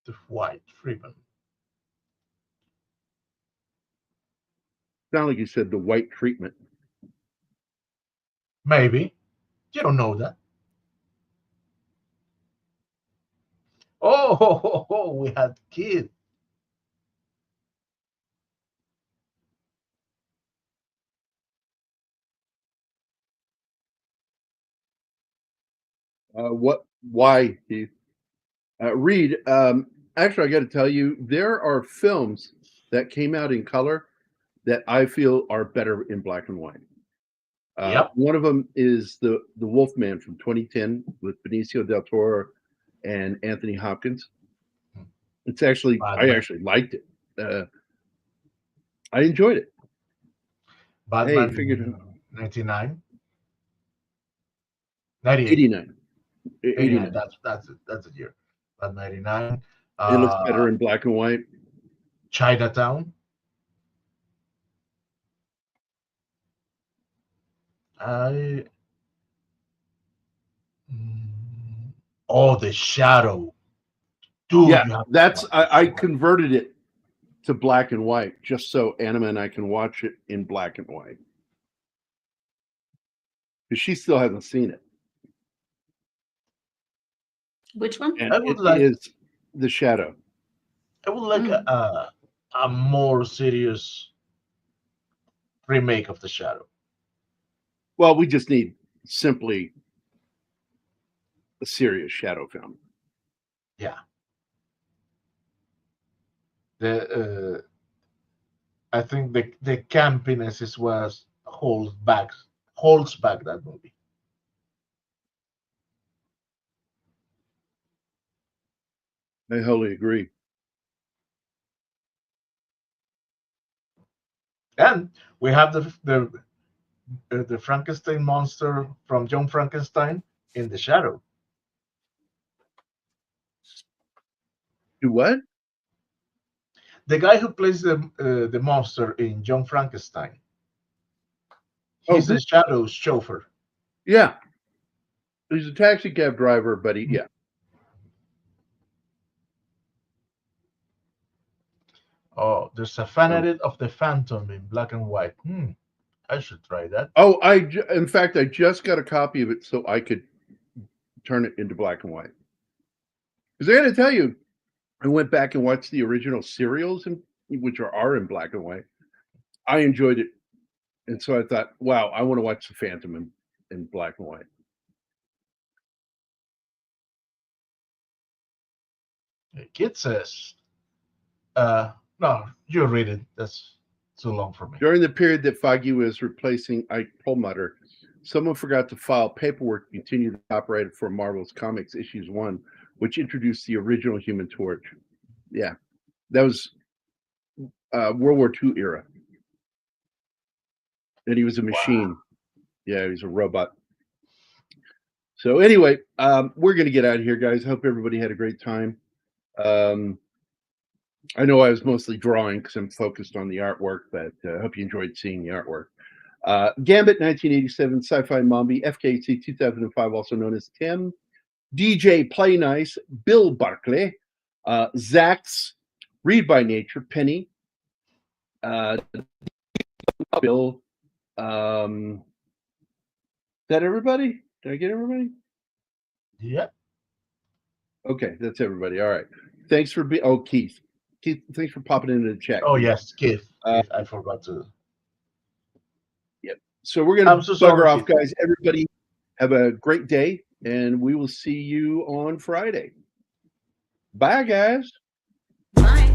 The white treatment. Sound like you said the white treatment. Maybe. You don't know that. Oh, we had kids. What Why, Keith? Reed, actually, I got to tell you, there are films that came out in color that I feel are better in black and white. Yep. One of them is the Wolfman from 2010 with Benicio del Toro and Anthony Hopkins. It's actually, I actually liked it. I enjoyed it. Batman, Hey, figured 99, 98, 89. 89. That's a year. But 99. It looks better in black and white. Chinatown. The Shadow. Dude, Yeah, that's I converted it to black and white just so Anima and I can watch it in black and white. Because she still hasn't seen it. Which one? And I would it like- is The Shadow. I would like a more serious remake of The Shadow. Well, we just need simply a serious Shadow film. Yeah. I think the campiness is what holds back that movie. I wholly agree. And we have the Frankenstein monster from John Frankenstein in The Shadow. Do what? The guy who plays the monster in John Frankenstein. He's the Shadow's chauffeur. Yeah. He's a taxi cab driver, but yeah. Oh, there's a fan edit of the Phantom in black and white. I should try that. Oh, in fact, I just got a copy of it so I could turn it into black and white. Because I got to tell you, I went back and watched the original serials, which are in black and white. I enjoyed it. And so I thought, wow, I want to watch the Phantom in black and white. The kid says, no, you read it. That's too long for me. During the period that Foggy was replacing Ike Perlmutter, someone forgot to file paperwork to continue the copyright for Marvel's Comics Issues 1, which introduced the original Human Torch. Yeah, that was World War II era. And he was a machine. Wow. Yeah, he was a robot. So anyway, we're going to get out of here, guys. Hope everybody had a great time. I know I was mostly drawing because I'm focused on the artwork, but I hope you enjoyed seeing the artwork. Gambit 1987, Sci-Fi Mombi, FKC 2005, also known as Tim, DJ Play Nice, Bill Barclay, Zax, Read by Nature, Penny, Bill. Is that everybody? Did I get everybody? Yeah. Okay, that's everybody. All right. Thanks for being. Oh, Keith. Keith, thanks for popping into the chat. Oh, yes, Keith. I forgot to. Yep. So we're going to bugger off, guys. Everybody have a great day, and we will see you on Friday. Bye, guys. Bye.